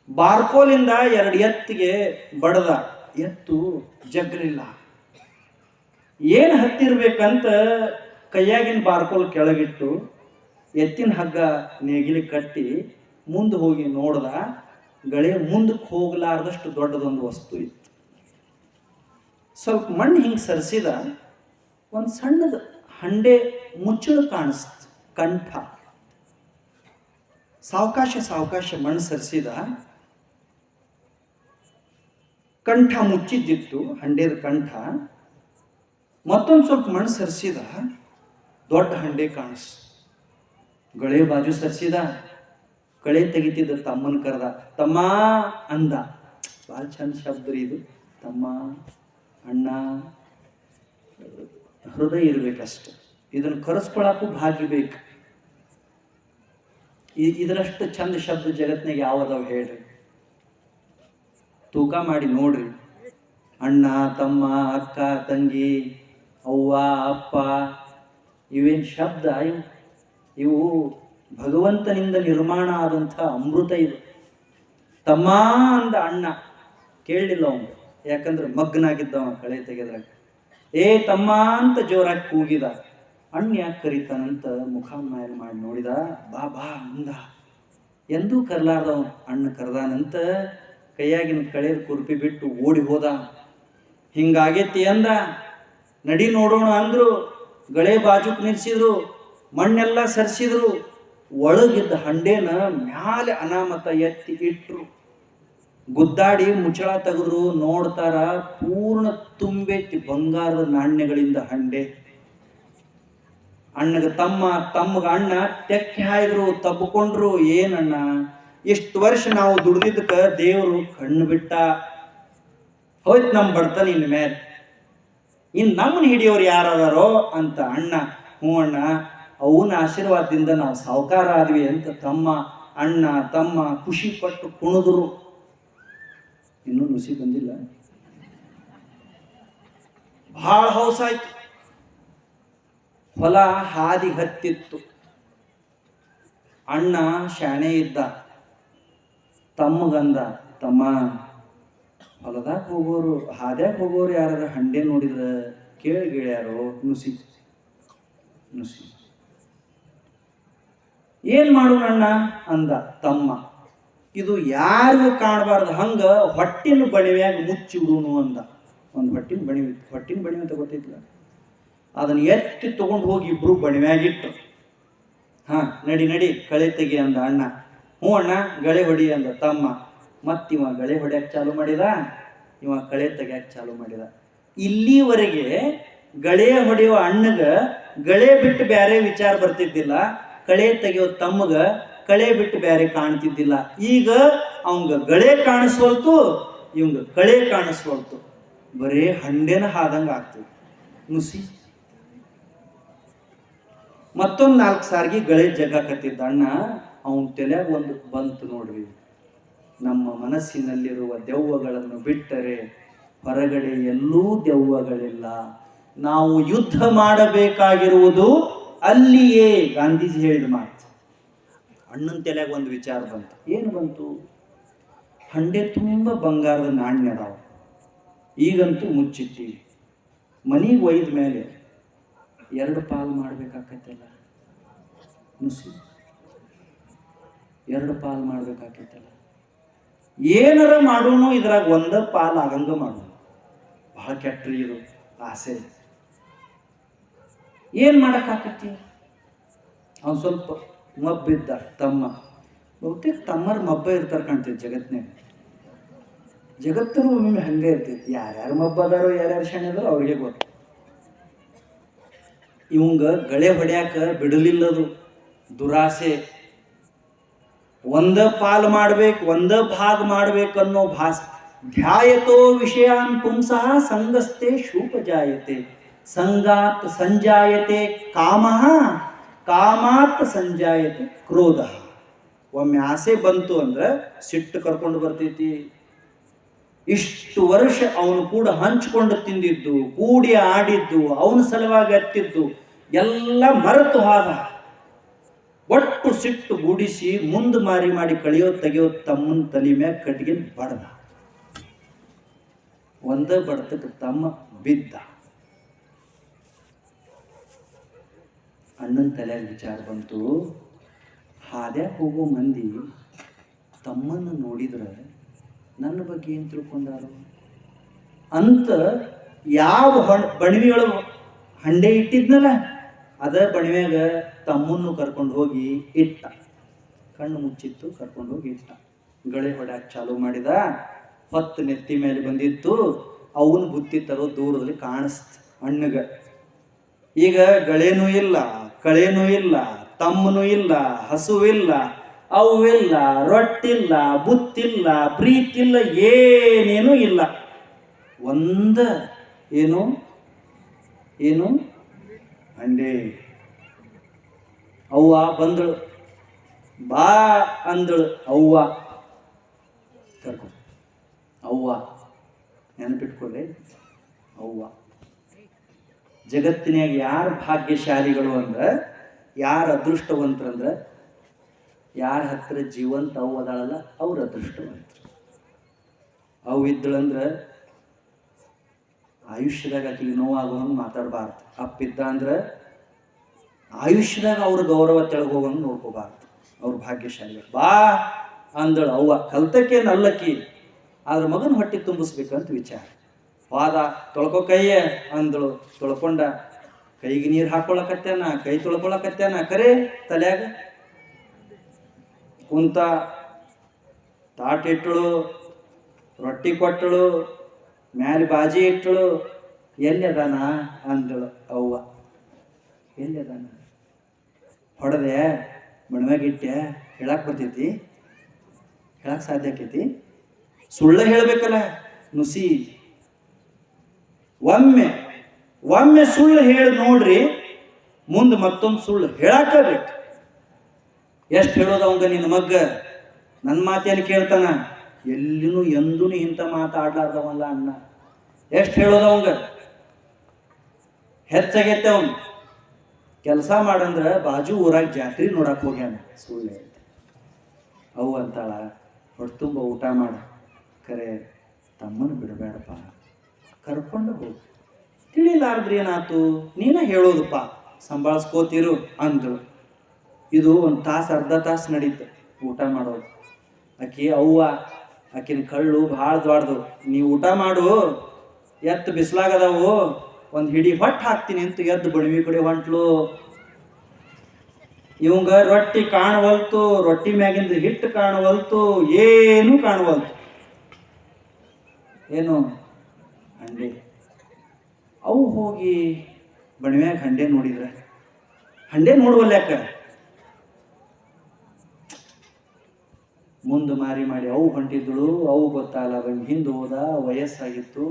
ಬಾರ್ಕೋಲಿಂದ 2 ಎತ್ತಿಗೆ ಬಡದ. ಎತ್ತು ಜಗ್ಲಿಲ್ಲ. ಏನು ಹತ್ತಿರ್ಬೇಕಂತ ಕೈಯಾಗಿನ ಬಾರ್ಕೋಲ್ ಕೆಳಗಿಟ್ಟು ಎತ್ತಿನ ಹಗ್ಗ ನೇಗಿಲಿ ಕಟ್ಟಿ ಮುಂದೆ ಹೋಗಿ ನೋಡ್ದ. ಗಳೆ ಮುಂದಕ್ಕೆ ಹೋಗಲಾರ್ದಷ್ಟು ದೊಡ್ಡದೊಂದು ವಸ್ತು ಇತ್ತು. ಸ್ವಲ್ಪ ಮಣ್ಣು ಹಿಂಗೆ ಸರಿಸಿದ. ಒಂದು ಸಣ್ಣದ ಹಂಡೆ ಮುಚ್ಚಳು ಕಾಣಿಸ್ತು. ಕಂಠ. ಸಾವಕಾಶ ಮಣ್ಣು ಸರಿಸಿದ. ಕಂಠ ಮುಚ್ಚಿದ್ದಿತ್ತು, ಹಂಡೆದ ಕಂಠ. ಮತ್ತೊಂದು ಸ್ವಲ್ಪ ಮಣ್ಣು ಸರಿಸಿದ. ದೊಡ್ಡ ಹಂಡೆ ಕಾಣಿಸ್ತು. ಗಳೆ ಬಾಜು ಸರಿಸಿದ. ಕಳೆ ತೆಗಿತಿದ್ದ ತಮ್ಮನ ಕರೆದ. ತಮ್ಮ ಅಂದ. ಭಾಳ ಚಂದ ಶಬ್ದ ರೀ ಇದು. ತಮ್ಮ, ಅಣ್ಣ, ಹೃದಯ ಇರ್ಬೇಕಷ್ಟೆ. ಇದನ್ನು ಕರೆಸ್ಕೊಳಕ್ಕೂ ಭಾಗ್ಯ ಬೇಕು. ಇದರಷ್ಟು ಚಂದ ಶಬ್ದ ಜಗತ್ನಾಗ ಯಾವದಾವ ಹೇಳ್ರಿ? ತೂಕ ಮಾಡಿ ನೋಡ್ರಿ. ಅಣ್ಣ, ತಮ್ಮ, ಅಕ್ಕ, ತಂಗಿ, ಅವ್ವ, ಅಪ್ಪ, ಇವೇನು ಶಬ್ದ? ಇವು ಭಗವಂತನಿಂದ ನಿರ್ಮಾಣ ಆದಂಥ ಅಮೃತ. ಇದು ತಮ್ಮ ಅಂದ ಅಣ್ಣ. ಕೇಳಲಿಲ್ಲ ಅವನು, ಯಾಕಂದ್ರೆ ಮಗ್ನಾಗಿದ್ದವ ಕಳೆ ತೆಗೆದ್ರಾಗ. ಏ ತಮ್ಮ ಅಂತ ಜೋರಾಗಿ ಕೂಗಿದ. ಅಣ್ಣ ಯಾಕೆ ಕರೀತಾನಂತ ಮುಖ ಮಾಯಲ್ ಮಾಡಿ ನೋಡಿದ. ಬಾ ಬಾ ಅಂದ. ಎಂದೂ ಕರ್ಲಾರ್ದವ ಅಣ್ಣ ಕರ್ದಾನಂತ ಕೈಯಾಗಿನ ಕಳೆದ ಕುರ್ಪಿ ಬಿಟ್ಟು ಓಡಿ ಹೋದ. ಹಿಂಗಾಗೈತಿ ಅಂದ. ನಡಿ ನೋಡೋಣ ಅಂದ್ರು. ಗಳೆ ಬಾಜುಕ್ ನಿಲ್ಸಿದ್ರು. ಮಣ್ಣೆಲ್ಲ ಸರಿಸಿದ್ರು. ಒಳಗಿದ್ದ ಹಂಡೇನ ಮ್ಯಾಲೆ ಅನಾಮತ ಎತ್ತಿ ಇಟ್ರು. ಗುದ್ದಾಡಿ ಮುಚ್ಚಳ ತೆಗೆದ್ರು. ನೋಡ್ತಾರ ಪೂರ್ಣ ತುಂಬೆತ್ತಿ ಬಂಗಾರದ ನಾಣ್ಯಗಳಿಂದ ಹಂಡೆ. ಅಣ್ಣಗ ತಮ್ಮ, ತಮ್ಮಗ ಅಣ್ಣ ತೆಕ್ಕೆ ಹಾಯ್ದ್ರು. ತಬ್ಕೊಂಡ್ರು. ಏನಣ್ಣ, ಇಷ್ಟು ವರ್ಷ ನಾವು ದುಡ್ದಿದ್ದಕ್ಕ ದೇವರು ಕಣ್ಣು ಬಿಟ್ಟ. ಹೋಯ್ತು ನಮ್ಮ ಬಡ್ತಾನ ಇನ್ ಮೇಲೆ. ಇನ್ನು ನಮ್ಮನ್ನ ಹಿಡಿಯೋರು ಯಾರದಾರೋ ಅಂತ ಅಣ್ಣ. ಹ್ಞೂ ಅಣ್ಣ, ಅವನ ಆಶೀರ್ವಾದದಿಂದ ನಾವು ಸಾವುಕಾರ ಆದ್ವಿ ಅಂತ ತಮ್ಮ, ಅಣ್ಣ, ತಮ್ಮ ಖುಷಿ ಪಟ್ಟು ಕುಣಿದ್ರು. ಇನ್ನೂ ನುಸಿ ಬಂದಿಲ್ಲ. ಭಾಳ ಹೌಸಾಯ್ತು. ಹೊಲ ಹಾದಿ ಹತ್ತಿತ್ತು. ಅಣ್ಣ ಶಾಣೆ ಇದ್ದ. ತಮ್ಮಗಂದ, ತಮ್ಮ, ಹೊಲದಾಗ ಹೋಗೋರು, ಹಾದ್ಯಾಗ ಹೋಗೋರು ಯಾರು ಹಂಡೆ ನೋಡಿದ್ರ ಕೇಳಿಗ್ಯಾರೋ? ನುಸಿ ನುಸಿ. ಏನ್ ಮಾಡೋಣ ಅಣ್ಣ ಅಂದ ತಮ್ಮ. ಇದು ಯಾರಿಗೂ ಕಾಣಬಾರ್ದು ಹಂಗ ಹೊಟ್ಟಿನ ಬಣಿವ್ಯಾಗ ಮುಚ್ಚಿ ಬಿಡುನು ಅಂದ. ಒಂದು ಹೊಟ್ಟಿನ ಬಣಿವೆ ಅಂತ ಗೊತ್ತಿಲ್ಲ. ಅದನ್ನ ಎತ್ತಿ ತಗೊಂಡು ಹೋಗಿ ಇಬ್ರು ಬಣಿವ್ಯಾಗಿಟ್ರು. ನಡಿ ನಡಿ ಕಳೆ ತೆಗಿ ಅಂದ ಅಣ್ಣ. ಹ್ಞೂ ಅಣ್ಣ ಗಳೆ ಹೊಡಿ ಅಂದ ತಮ್ಮ. ಮತ್ತಿವ ಗಳೆ ಹೊಡ್ಯಾಕೆ ಚಾಲು ಮಾಡಿದ, ಇವ ಕಳೆ ತೆಗ್ಯಾಕೆ ಚಾಲು ಮಾಡಿದ. ಇಲ್ಲಿವರೆಗೆ ಗಳೆ ಹೊಡೆಯುವ ಅಣ್ಣಗ ಗಳೆ ಬಿಟ್ಟು ಬೇರೆ ವಿಚಾರ ಬರ್ತಿದ್ದಿಲ್ಲ, ಕಳೆ ತೆಗೆಯೋ ತಮ್ಮಗ ಕಳೆ ಬಿಟ್ಟು ಬೇರೆ ಕಾಣ್ತಿದ್ದಿಲ್ಲ. ಈಗ ಅವಂಗ ಗಳೆ ಕಾಣಿಸ್ವಲ್ತು, ಇವಂಗ ಕಳೆ ಕಾಣಿಸ್ವಲ್ತು, ಬರೇ ಹಂಡೆನ ಹಾದಂಗ ಆಗ್ತದೆ ನುಸಿ. ಮತ್ತೊಂದು 4 ಸಾರ್ಗಿ ಗಳೆ ಜಗಾಕತ್ತಿದ್ದ ಅಣ್ಣ. ಅವನ ತಲೆಯಾಗ ಒಂದು ಬಂತು ನೋಡ್ರಿ, ನಮ್ಮ ಮನಸ್ಸಿನಲ್ಲಿರುವ ದೆವ್ವಗಳನ್ನು ಬಿಟ್ಟರೆ ಹೊರಗಡೆ ಎಲ್ಲೂ ದೆವ್ವಗಳಿಲ್ಲ, ನಾವು ಯುದ್ಧ ಮಾಡಬೇಕಾಗಿರುವುದು ಅಲ್ಲಿಯೇ. ಗಾಂಧೀಜಿ ಹೇಳಿದ ಮಾತು. ಅಣ್ಣನ ತಲೆಯಾಗ ಒಂದು ವಿಚಾರ ಬಂತು. ಏನು ಬಂತು? ಹಂಡೆ ತುಂಬ ಬಂಗಾರದ ನಾಣ್ಯ ಅದಾವ, ಈಗಂತೂ ಮುಚ್ಚಿಟ್ಟಿವಿ, ಮನೆಗೆ ಒಯ್ದ ಮೇಲೆ 2 ಪಾಲು ಮಾಡ್ಬೇಕಾಕತ್ತಲ್ಲ ನುಸಿ, 2 ಪಾಲು ಮಾಡ್ಬೇಕಾಕತ್ತಲ್ಲ. ಏನಾರ ಮಾಡೋನು ಇದ್ರಾಗ 1 ಪಾಲು ಆಗಂಗ ಮಾಡೋಣ. ಬಹಳ ಕೆಟ್ಟ್ರಿ ಇದು ಆಸೆ. ಏನ್ ಮಾಡಕ್ಕಾಕತಿ? ಅವನು ಸ್ವಲ್ಪ ಮಬ್ಬಿದ್ದ ತಮ್ಮ. ಬಹುತೇಕ ತಮ್ಮರ ಮಬ್ಬ ಇರ್ತಾರೆ ಕಾಣ್ತೈತಿ ಜಗತ್ನಾಗ. ಜಗತ್ತರು ಒಮ್ಮೆ ಹಂಗೆ ಇರ್ತೈತಿ. ಯಾರ್ಯಾರು ಮಬ್ಬದಾರೋ ಯಾರ್ಯಾರು ಶಣ್ಯದಾರೋ ಅವ್ರಿಗೆ ಗೊತ್ತು. ಇವಂಗ ಗಳೆ ಹೊಡ್ಯಾಕ ಬಿಡಲಿಲ್ಲದು ದುರಾಸೆ. 1 ಪಾಲು ಮಾಡ್ಬೇಕು, 1 ಭಾಗ ಮಾಡ್ಬೇಕನ್ನೋ ಭಾಸ. ಧ್ಯಾಯತೋ ವಿಷಯಾನ್ ಪುಂಸಃ ಸಂಗಸ್ತೆ ಶೂಪಜಾಯತೆ, ಸಂಗಾತ್ ಸಂಜಾಯತೆ ಕಾಮಃ, ಕಾಮಾತ್ ಸಂಜಾಯತೆ ಕ್ರೋಧ. ಒಮ್ಮೆ ಆಸೆ ಬಂತು ಅಂದ್ರೆ ಸಿಟ್ಟು ಕರ್ಕೊಂಡು ಬರ್ತೈತಿ. ಇಷ್ಟು ವರ್ಷ ಅವನು ಕೂಡ ಹಂಚಿಕೊಂಡು ತಿಂದಿದ್ದು, ಕೂಡಿ ಆಡಿದ್ದು, ಅವನ ಸಲುವಾಗಿ ಅತ್ತಿದ್ದು ಎಲ್ಲ ಮರೆತು ಹೋದ. ಒಟ್ಟು ಸಿಟ್ಟು ಗೂಡಿಸಿ ಮುಂದೆ ಮಾರಿ ಮಾಡಿ ಕಳಿಯೋ ತೆಗೆಯೋ ತಮ್ಮನ ತಲೆ ಮ್ಯಾಗ ಕಟ್ಟಿಗೆ ಬಡ್ದ. 1 ಬಡ್ತಕ್ಕೆ ತಮ್ಮ ಬಿದ್ದ. ಅಣ್ಣನ ತಲೆಯಾಗ ವಿಚಾರ ಬಂತು, ಹಾದ್ಯಾಗ ಹೋಗೋ ಮಂದಿ ತಮ್ಮನ್ನು ನೋಡಿದ್ರೆ ನನ್ನ ಬಗ್ಗೆ ಏನು ತಿಳ್ಕೊಂಡಾರು ಅಂತ ಯಾವ ಬಣವಿಯೊಳಗೆ ಹಂಡೆ ಇಟ್ಟಿದ್ನಲ್ಲ ಅದ ಬಣವ್ಯಾಗ ತಮ್ಮನ್ನು ಕರ್ಕೊಂಡು ಹೋಗಿ ಇಟ್ಟ. ಕಣ್ಣು ಮುಚ್ಚಿತ್ತು, ಕರ್ಕೊಂಡು ಹೋಗಿ ಇಟ್ಟ. ಗಳೆ ಹೊಡ್ಯಾಕ ಚಾಲು ಮಾಡಿದ. ಹೊತ್ತು ನೆತ್ತಿ ಮೇಲೆ ಬಂದಿತ್ತು. ಅವನು ಬುತ್ತಿ ತರೋ ದೂರದಲ್ಲಿ ಕಾಣಿಸ್ತು ಅಣ್ಣಗ. ಈಗ ಗಳೆನೂ ಇಲ್ಲ, ಕಳೆನೂ ಇಲ್ಲ, ತಮ್ಮನೂ ಇಲ್ಲ, ಹಸುವಿಲ್ಲ, ಅವಿಲ್ಲ, ರೊಟ್ಟಿಲ್ಲ, ಬುತ್ತಿಲ್ಲ, ಪ್ರೀತಿಲ್ಲ, ಏನೇನೂ ಇಲ್ಲ. ಏನು ಏನು ಹಂಡೆ. ಅವ್ವ ಬಂದಳು, ಬಾ ಅಂದಳು. ಅವ್ವ ಕರ್ಕೊ, ಅವ್ವ ನೆನಪಿಟ್ಕೊಳ್ಳಿ, ಅವ್ವ. ಜಗತ್ತಿನಾಗ ಯಾರು ಭಾಗ್ಯಶಾಲಿಗಳು ಅಂದ್ರೆ, ಯಾರು ಅದೃಷ್ಟವಂತರಂದ್ರೆ, ಯಾರ ಹತ್ರ ಜೀವಂತ ಅವು ಅದಾಳಲ್ಲ ಅವ್ರ ಅದೃಷ್ಟವಂತರು. ಅವು ಇದ್ದಳಂದ್ರೆ ಆಯುಷ್ಯದಾಗ ಆಕೆಗೆ ನೋವಾಗುವಂಗೆ ಮಾತಾಡಬಾರ್ದು. ಅಪ್ಪಿದ್ದ ಅಂದ್ರೆ ಆಯುಷ್ಯದಾಗ ಅವ್ರ ಗೌರವ ತೆಳಗೋಗಂಗೆ ನೋಡ್ಕೋಬಾರ್ದು. ಅವ್ರ ಭಾಗ್ಯಶಾಲಿ. ಬಾ ಅಂದಳು ಅವ್ವ. ಕಲ್ತಕ್ಕೇನು ಅಲ್ಲಕ್ಕಿ, ಆದ್ರೆ ಮಗನ ಹೊಟ್ಟೆ ತುಂಬಿಸ್ಬೇಕಂತ ವಿಚಾರ. ವಾದ ತೊಳ್ಕೊ ಕೈಯೇ ಅಂದಳು. ತೊಳ್ಕೊಂಡ. ಕೈಗೆ ನೀರು ಹಾಕೊಳಕತ್ತೇನ, ಕೈ ತೊಳ್ಕೊಳಕತ್ತೇನ, ಕರೆ ತಲ್ಯಾಗ ಕುಂತ. ತಾಟ ಇಟ್ಟಳು, ರೊಟ್ಟಿ ಕೊಟ್ಟಳು, ಮ್ಯಾಲೆ ಬಾಜಿ ಇಟ್ಟಳು. ಎಲ್ಲಿ ಅದಾನ ಅಂದಳು ಅವ್ವ. ಎಲ್ಲಿ ಅದಾನ? ಹೊಡೆದೆ, ಮಣ್ಮ್ಯಾಗಿಟ್ಟೆ, ಹೇಳಕ್ಕೆ ಬರ್ತೈತಿ? ಹೇಳಕ್ಕೆ ಸಾಧ್ಯ ಆಕೈತಿ? ಸುಳ್ಳ ಹೇಳಬೇಕಲ್ಲ ನುಸಿ. ಒಮ್ಮೆ ಸುಳ್ಳು ಹೇಳಿ ನೋಡ್ರಿ, ಮುಂದೆ ಮತ್ತೊಂದು ಸುಳ್ಳು ಹೇಳಾಕಬೇಕು. ಎಷ್ಟು ಹೇಳೋದು ಅವಂಗ ನಿನ್ನ ಮಗ್ಗ? ನನ್ನ ಮಾತೇನು ಕೇಳ್ತಾನ? ಎಲ್ಲಿನೂ ಎಂದೂ ಇಂಥ ಮಾತಾಡ್ಲಾರ್ದವಲ್ಲ ಅಣ್ಣ. ಎಷ್ಟು ಹೇಳೋದು ಅವಂಗ? ಹೆಚ್ಚಾಗೈತೆ ಅವನು. ಕೆಲಸ ಮಾಡಂದ್ರೆ ಬಾಜು ಊರಾಗ ಜಾತ್ರೆ ನೋಡಕ್ಕೆ ಹೋಗ್ಯಾನ. ಸುಳ್ಳು ಹೇಳ್ತೆ. ಅವು ಅಂತಾಳ, ಹೊಟ್ಟೆ ತುಂಬ ಊಟ ಮಾಡ, ಕರೆ ತಮ್ಮನ ಬಿಡಬೇಡಪ್ಪ, ಕರ್ಕೊಂಡು ಹೋಗು. ತಿಳಿಲಾರ್ದ್ರಿ ಏನಾಯ್ತು? ನೀನೇ ಹೇಳೋದಪ್ಪ, ಸಂಭಾಳಿಸ್ಕೋತಿರು ಅಂದ್ರು. ಇದು 1 ತಾಸು ಅರ್ಧ ತಾಸು ನಡೀತು ಊಟ ಮಾಡೋದು. ಆಕಿ ಅವ್ವ, ಆಕಿನ ಕಳ್ಳು ಭಾಳ ದೊಡ್ಡದು. ನೀವು ಊಟ ಮಾಡು, ಎತ್ತು ಬಿಸಿಲಾಗದವು, ಒಂದು ಹಿಡಿ ಹೊಟ್ಟು ಹಾಕ್ತೀನಿ ಅಂತ ಎದ್ದು ಬಣವಿ ಕಡೆ ಹೊಂಟ್ಲು. ಇವಂಗ ರೊಟ್ಟಿ ಕಾಣವಲ್ತು, ರೊಟ್ಟಿ ಮ್ಯಾಗಿಂದ ಹಿಟ್ಟು ಕಾಣವಲ್ತು, ಏನು ಕಾಣವಲ್ತು. ಏನು ಹಂಡೆ. ಅವು ಹೋಗಿ ಬಣಿಮ್ಯಾಗ ಹಂಡೆ ನೋಡಿದ್ರ, ಹಂಡೆ ನೋಡುವಲ್ಲ ಯಾಕ ಮುಂದೆ ಮಾರಿ ಮಾಡಿ ಅವು ಹೊಂಟಿದ್ದಳು. ಅವು ಗೊತ್ತಾಗಲ್ಲ, ಬಂದು ಹಿಂದೆ ಹೋದ. ವಯಸ್ಸಾಗಿತ್ತು,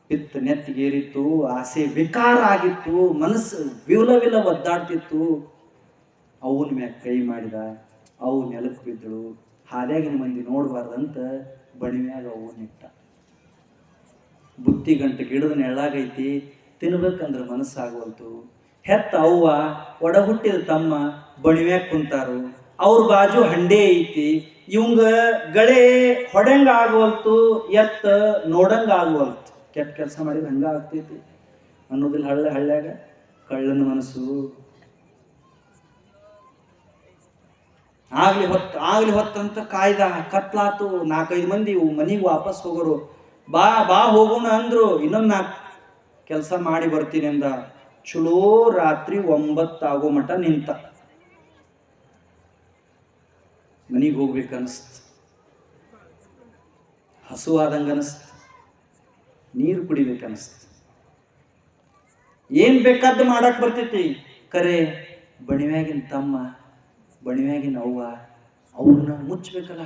ಪಿತ್ತ ನೆತ್ತಿಗೇರಿತ್ತು, ಆಸೆ ವಿಕಾರ ಆಗಿತ್ತು, ಮನಸ್ಸು ವಿಲ ಒದ್ದಾಡ್ತಿತ್ತು. ಅವನ ಮ್ಯಾಗ ಕೈ ಮಾಡಿದ, ಅವು ನೆಲಕ್ಕೆ ಬಿದ್ದಳು. ಹಾದ್ಯಾಗಿನ ಮಂದಿ ನೋಡಬಾರ್ದಂತ ಬಣಿಮ್ಯಾಗ ಅವು ನಿಟ್ಟ. ಬುತ್ತಿ ಗಂಟೆ ಗಿಡದ ನೆಳ್ಳಾಗೈತಿ, ತಿನ್ಬೇಕಂದ್ರೆ ಮನಸ್ಸಾಗವಲ್ತು. ಹೆತ್ತ ಅವ್ವ ಒಡ ಹುಟ್ಟಿದ ತಮ್ಮ ಬಣಿಮ್ಯಾಗ ಕುಂತಾರು. ಅವ್ರ ಬಾಜು ಹಂಡೆ ಐತಿ. ಇವಂಗ ಗಳೆ ಹೊಡೆಂಗ ಆಗವಲ್ತು, ಎತ್ತ ನೋಡಂಗ ಆಗವಲ್ತು. ಕೆಟ್ಟ ಕೆಲಸ ಮಾಡಿದ್ರೆ ಹಂಗ ಆಗ್ತೈತಿ ಅನ್ನೋದಿಲ್ಲ. ಹಳ್ಳ್ಯಾಗ ಕಳ್ಳನ ಮನಸ್ಸು. ಆಗ್ಲಿ ಹೊತ್ತಂತ ಕಾಯ್ದ. ಕತ್ಲಾತು. 4-5 ಮಂದಿ ಮನೆಗೆ ವಾಪಸ್ ಹೋಗೋರು. ಬಾ ಹೋಗೋಣ ಅಂದ್ರು. ಇನ್ನೊಂದು 4 ಕೆಲಸ ಮಾಡಿ ಬರ್ತೀನಿ ಅಂದ. ಚಲೋ ರಾತ್ರಿ 9 ಆಗೋ ಮಟ ನಿಂತ. ಮನೆಗೆ ಹೋಗ್ಬೇಕನ್ನಿಸ್ತು, ಹಸುವಾದಂಗೆ ಅನಿಸ್ತು, ನೀರು ಕುಡಿಬೇಕನ್ನಿಸ್ತು. ಏನ್ ಬೇಕಾದ್ದು ಮಾಡಕ್ ಬರ್ತೈತಿ. ಕರೆ ಬಣಿಮ್ಯಾಗಿನ ತಮ್ಮ, ಬಣಿಮ್ಯಾಗಿನ ಅವ್ವ ಅವ್ರನ್ನ ಮುಚ್ಚಬೇಕಲ್ಲ.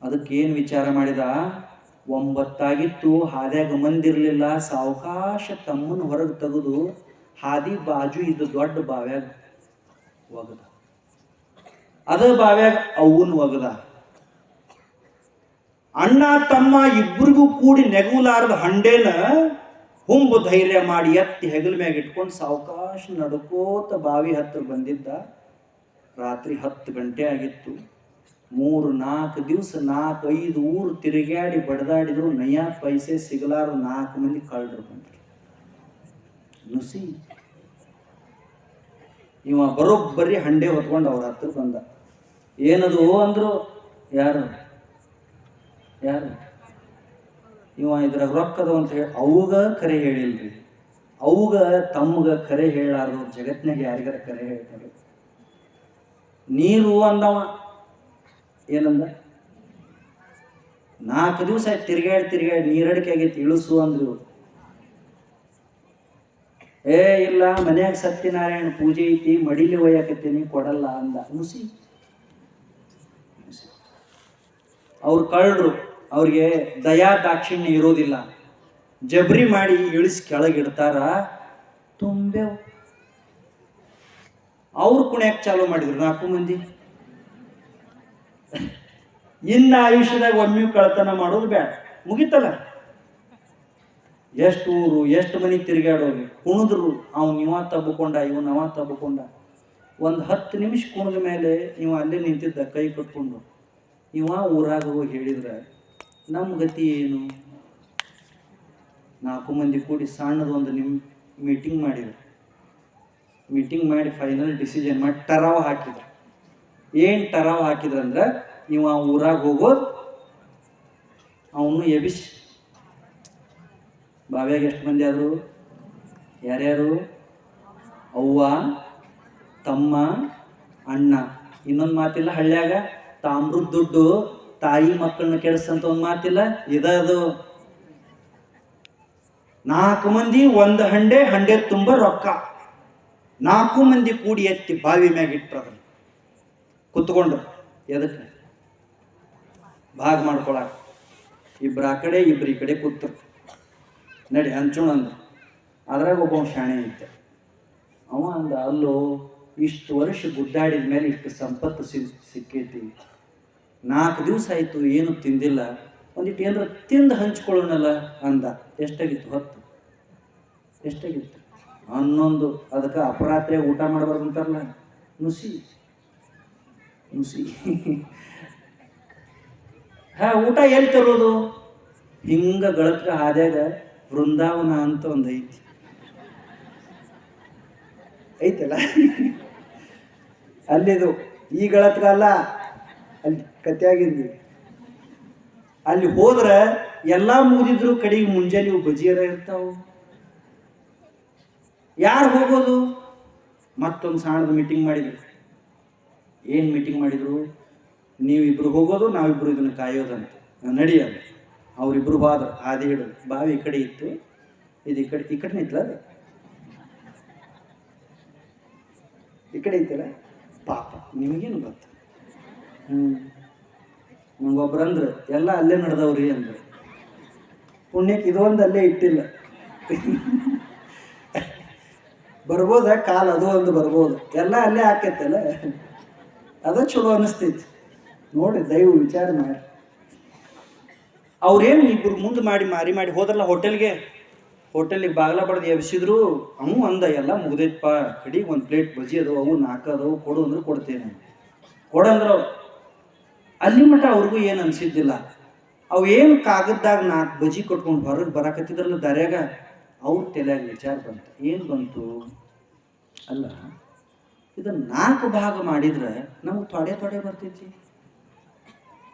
ಅದಕ್ಕೆ ಏನು ವಿಚಾರ ಮಾಡಿದ, 9 ಆಗಿತ್ತು, ಹಾದ್ಯಾಗ ಮಂದಿರ್ಲಿಲ್ಲ. ಸಾವಕಾಶ ತಮ್ಮನ ಹೊರಗೆ ತೆಗೆದು ಹಾದಿ ಬಾಜು ಇದ್ದ ದೊಡ್ಡ ಬಾವ್ಯಾಗ ಒಗದ. ಅದ ಬಾವ್ಯಾಗ ಅವನ್ ಒಗದ. ಅಣ್ಣ ತಮ್ಮ ಇಬ್ಬರಿಗೂ ಕೂಡಿ ನೆಗಲಾರದ ಹಂಡೇನ ಹುಂಬು ಧೈರ್ಯ ಮಾಡಿ ಎತ್ತಿ ಹೆಗಲ ಮ್ಯಾಗ ಇಟ್ಕೊಂಡು ಸಾವಕಾಶ ನಡ್ಕೋತ ಬಾವಿ ಹತ್ರ ಬಂದಿದ್ದ. ರಾತ್ರಿ 10 ಗಂಟೆ ಆಗಿತ್ತು. 3-4 ದಿವಸ 4-5 ಊರು ತಿರುಗಾಡಿ ಬಡದಾಡಿದ್ರು. ನಯಾ ಪೈಸೆ ಸಿಗಲಾರ 4 ಮಂದಿ ಕಳ್ಳರು ಬಂದ್ರು. ನುಸಿ ಇವ ಬರೋಬ್ಬರಿ ಹಂಡೆ ಹೊತ್ಕೊಂಡು ಅವ್ರ ಹತ್ರ ಬಂದ. ಏನದು ಅಂದ್ರು. ಯಾರು ಇವ ಇದ್ರಾಗ ರೊಕ್ಕದ ಅಂತ ಹೇಳಿ ಅವುಗ ಕರೆ ಹೇಳಿಲ್ರಿ. ಅವುಗ ತಮ್ಮಗ ಕರೆ ಹೇಳಾರ್ದು ಜಗತ್ನಾಗ ಯಾರಿಗಾರ ಕರೆ ಹೇಳ್ತಾರೆ. ನೀರು ಅಂದವ. ಏನಂದ, 4 ದಿವಸ ಆಯ್ತು ತಿರ್ಗಾಡಿ ನೀರಡಿಕೆ ಆಗೈತಿ, ಇಳಿಸು ಅಂದ್ರು. ಇಲ್ಲ ಮನ್ಯಾಗ ಸತ್ಯನಾರಾಯಣ ಪೂಜೆ ಐತಿ, ಮಡಿಲಿ ಒಯ್ಯಾಕತ್ತೀನಿ, ಕೊಡಲ್ಲ ಅಂದ. ಮುಸಿ ಅವ್ರು ಕಳ್ಳರು. ಅವ್ರಿಗೆ ದಯಾ ದಾಕ್ಷಿಣ್ಯ ಇರೋದಿಲ್ಲ. ಜಬ್ರಿ ಮಾಡಿ ಇಳಿಸಿ ಕೆಳಗಿಡ್ತಾರ. ತುಂಬೆವು. ಅವ್ರು ಕುಣ್ಯಾಕ್ ಚಾಲೂ ಮಾಡಿದ್ರು 4 ಮಂದಿ. ಇನ್ನ ಆಯುಷ್ಯದಾಗ ಒಮ್ಮೆ ಕಳ್ತನ ಮಾಡೋದು ಬೇಡ, ಮುಗಿತಲ್ಲ. ಎಷ್ಟು ಊರು ಎಷ್ಟು ಮನೆ ತಿರುಗಾಡೋರು. ಕುಣಿದ್ರು. ಇವ ತಬ್ಕೊಂಡ, ಅವ ತಬ್ಕೊಂಡ. ಒಂದು 10 ನಿಮಿಷ ಕುಣಿದ ಮೇಲೆ ಇವ ಅಲ್ಲೇ ನಿಂತಿದ್ದ ಕೈ ಕಟ್ಕೊಂಡು. ಇವ ಊರಾಗ ಹೋಗಿ ಹೇಳಿದ್ರ ನಮ್ಮ ಗತಿ ಏನು. 4 ಮಂದಿ ಕೂಡಿ ಸಣ್ಣದೊಂದು ಮೀಟಿಂಗ್ ಮಾಡಿದ್ರು. ಮೀಟಿಂಗ್ ಮಾಡಿ ಫೈನಲ್ ಡಿಸಿಷನ್ ಮಾಡಿ ಟರಾವ್ ಹಾಕಿದ್ರು. ಏನು ಟರಾವ್ ಹಾಕಿದ್ರಂದ್ರೆ, ಇವ ಊರಾಗ ಹೋಗೋದು, ಅವನು ಎಬಿಸ್. ಬಾವ್ಯಾಗ ಎಷ್ಟು ಮಂದಿ ಆದರು? ಯಾರ್ಯಾರು? ಅವ್ವ, ತಮ್ಮ, ಅಣ್ಣ. ಇನ್ನೊಂದು ಮಾತಿಲ್ಲ ಹಳ್ಳ್ಯಾಗ, ತಾಮ್ರದ ದುಡ್ಡು ತಾಯಿ ಮಕ್ಕಳನ್ನ ಕೆಡಿಸಂತ ಒಂದು ಮಾತಿಲ್ಲ. ಇದದು 4 ಮಂದಿ ಒಂದು ಹಂಡೆ ತುಂಬ ರೊಕ್ಕ. 4 ಮಂದಿ ಕೂಡಿ ಎತ್ತಿ ಬಾವಿ ಮ್ಯಾಗ ಇಟ್ರು. ಅದನ್ನು ಕುತ್ಕೊಂಡ್ರು. ಎದಕ್ಕೆ? ಭಾಗ ಮಾಡ್ಕೊಳಕ. ಇಬ್ರು ಆ ಕಡೆ ಇಬ್ರು ಈ ಕಡೆ ಕೂತ್ರು. ನಡಿ ಹಂಚೋಣ ಅಂದ್ರು. ಅದ್ರಾಗ ಒಬ್ಬ ಶಾಣೆ ಇತ್ತು. ಅವ ಅಂದ, ಅಲ್ಲೋ ಇಷ್ಟು ವರ್ಷ ಗುದ್ದಾಡಿದ ಮೇಲೆ ಇಷ್ಟು ಸಂಪತ್ತು ಸಿಕ್ಕೈತಿ, 4 ದಿವಸ ಆಯಿತು ಏನು ತಿಂದಿಲ್ಲ, ಒಂದಿಟ್ಟು ಏನಾರ ತಿಂದು ಹಂಚ್ಕೊಳ್ಳೋಣಲ್ಲ ಅಂದ. ಎಷ್ಟಾಗಿತ್ತು? 10. ಎಷ್ಟಾಗಿತ್ತು? 11. ಅದಕ್ಕೆ ಅಪರಾತ್ರಿ ಊಟ ಮಾಡಬಾರ್ದು ಅಂತಾರಲ್ಲ, ನುಸಿ ಊಟ ಎಲ್ಲಿ ತರೋದು? ಹಿಂಗ ಗಳತ್ರ ಹಾದ್ಯಾಗ ವೃಂದಾವನ ಅಂತ ಒಂದು ಐತಲ್ಲ, ಅಲ್ಲಿದು. ಈ ಗಳತ್ರ ಅಲ್ಲ, ಅಲ್ಲಿ ಕತ್ಯಾಗಿದ್ವಿ. ಅಲ್ಲಿ ಹೋದ್ರೆ ಎಲ್ಲ ಮುಗಿದಿದ್ರು ಕಡೆಗೆ ಮುಂಜಾನೆ ಬಜಿಯರ ಇರ್ತಾವ. ಯಾರು ಹೋಗೋದು? ಮತ್ತೊಂದು ಸಣ್ಣದು ಮೀಟಿಂಗ್ ಮಾಡಿದ್ರು. ಏನು ಮೀಟಿಂಗ್ ಮಾಡಿದರು? ನೀವಿಬ್ರು ಹೋಗೋದು, ನಾವಿಬ್ರು ಇದನ್ನು ಕಾಯೋದಂತ, ನಡಿಯಲ್ಲ. ಅವರಿಬ್ರು ಹೋದ್ರು, ಹಾದಿ ಹಿಡಿದು. ಬಾವಿ ಈ ಕಡೆ ಇತ್ತು, ಇದು ಈ ಕಡೆ ಇತ್ತಲ್ಲ, ಅದು ಈ ಕಡೆ ಇತ್ತಲ್ಲ. ಪಾಪ ನಿಮಗೇನು ಗೊತ್ತು. ನಂಗೊಬ್ರಂದ್ರೆ ಎಲ್ಲ ಅಲ್ಲೇ ನಡೆದವ್ರಿ ಅಂದ್ರೆ, ಪುಣ್ಯಕ್ಕೆ ಇದೊಂದು ಅಲ್ಲೇ ಇಟ್ಟಿಲ್ಲ. ಬರ್ಬೋದ ಕಾಲ, ಅದು ಒಂದು ಬರ್ಬೋದು, ಎಲ್ಲ ಅಲ್ಲೇ ಹಾಕೈತಲ್ಲ. ಅದ ಚಲೋ ಅನಿಸ್ತೈತಿ ನೋಡಿ. ದಯವು ವಿಚಾರ ಮಾಡಿ. ಅವ್ರೇನು ಇಬ್ಬರು ಮುಂದೆ ಮಾರಿ ಮಾಡಿ ಹೋದ್ರಲ್ಲ ಹೋಟೆಲಿಗೆ ಬಾಗ್ಲ ಬಡ್ದು ಎಬ್ಸಿದ್ರು. ಅವು ಅಂದ ಎಲ್ಲ ಮುಗ್ದೈತಪ್ಪ, ಕಡಿಗೆ ಒಂದು ಪ್ಲೇಟ್ ಬಜ್ಜಿ ಅದಾವು, ಅವು 4 ಅದಾವು, ಕೊಡು ಅಂದ್ರೆ ಕೊಡ್ತೇನೆ. ಕೊಡಂದ್ರೆ ಅವ್ರು ಅಲ್ಲಿ ಮಟ್ಟ ಅವ್ರಿಗೂ ಏನು ಅನಿಸಿದ್ದಿಲ್ಲ. ಅವು ಏನು ಕಾಗದ್ದಾಗ 4 ಬಜ್ಜಿ ಕೊಟ್ಕೊಂಡು ಹೊರಗೆ ಬರಾಕತ್ತಿದ್ರಲ್ಲ ದಾರ್ಯಾಗ, ಅವ್ರ ತಲೆಯಾಗ ವಿಚಾರ ಬಂತು. ಏನು ಬಂತು? ಅಲ್ಲ, ಇದನ್ನು 4 ಭಾಗ ಮಾಡಿದ್ರೆ ನಮ್ಗೆ ತೊಡೆ ಬರ್ತೈತಿ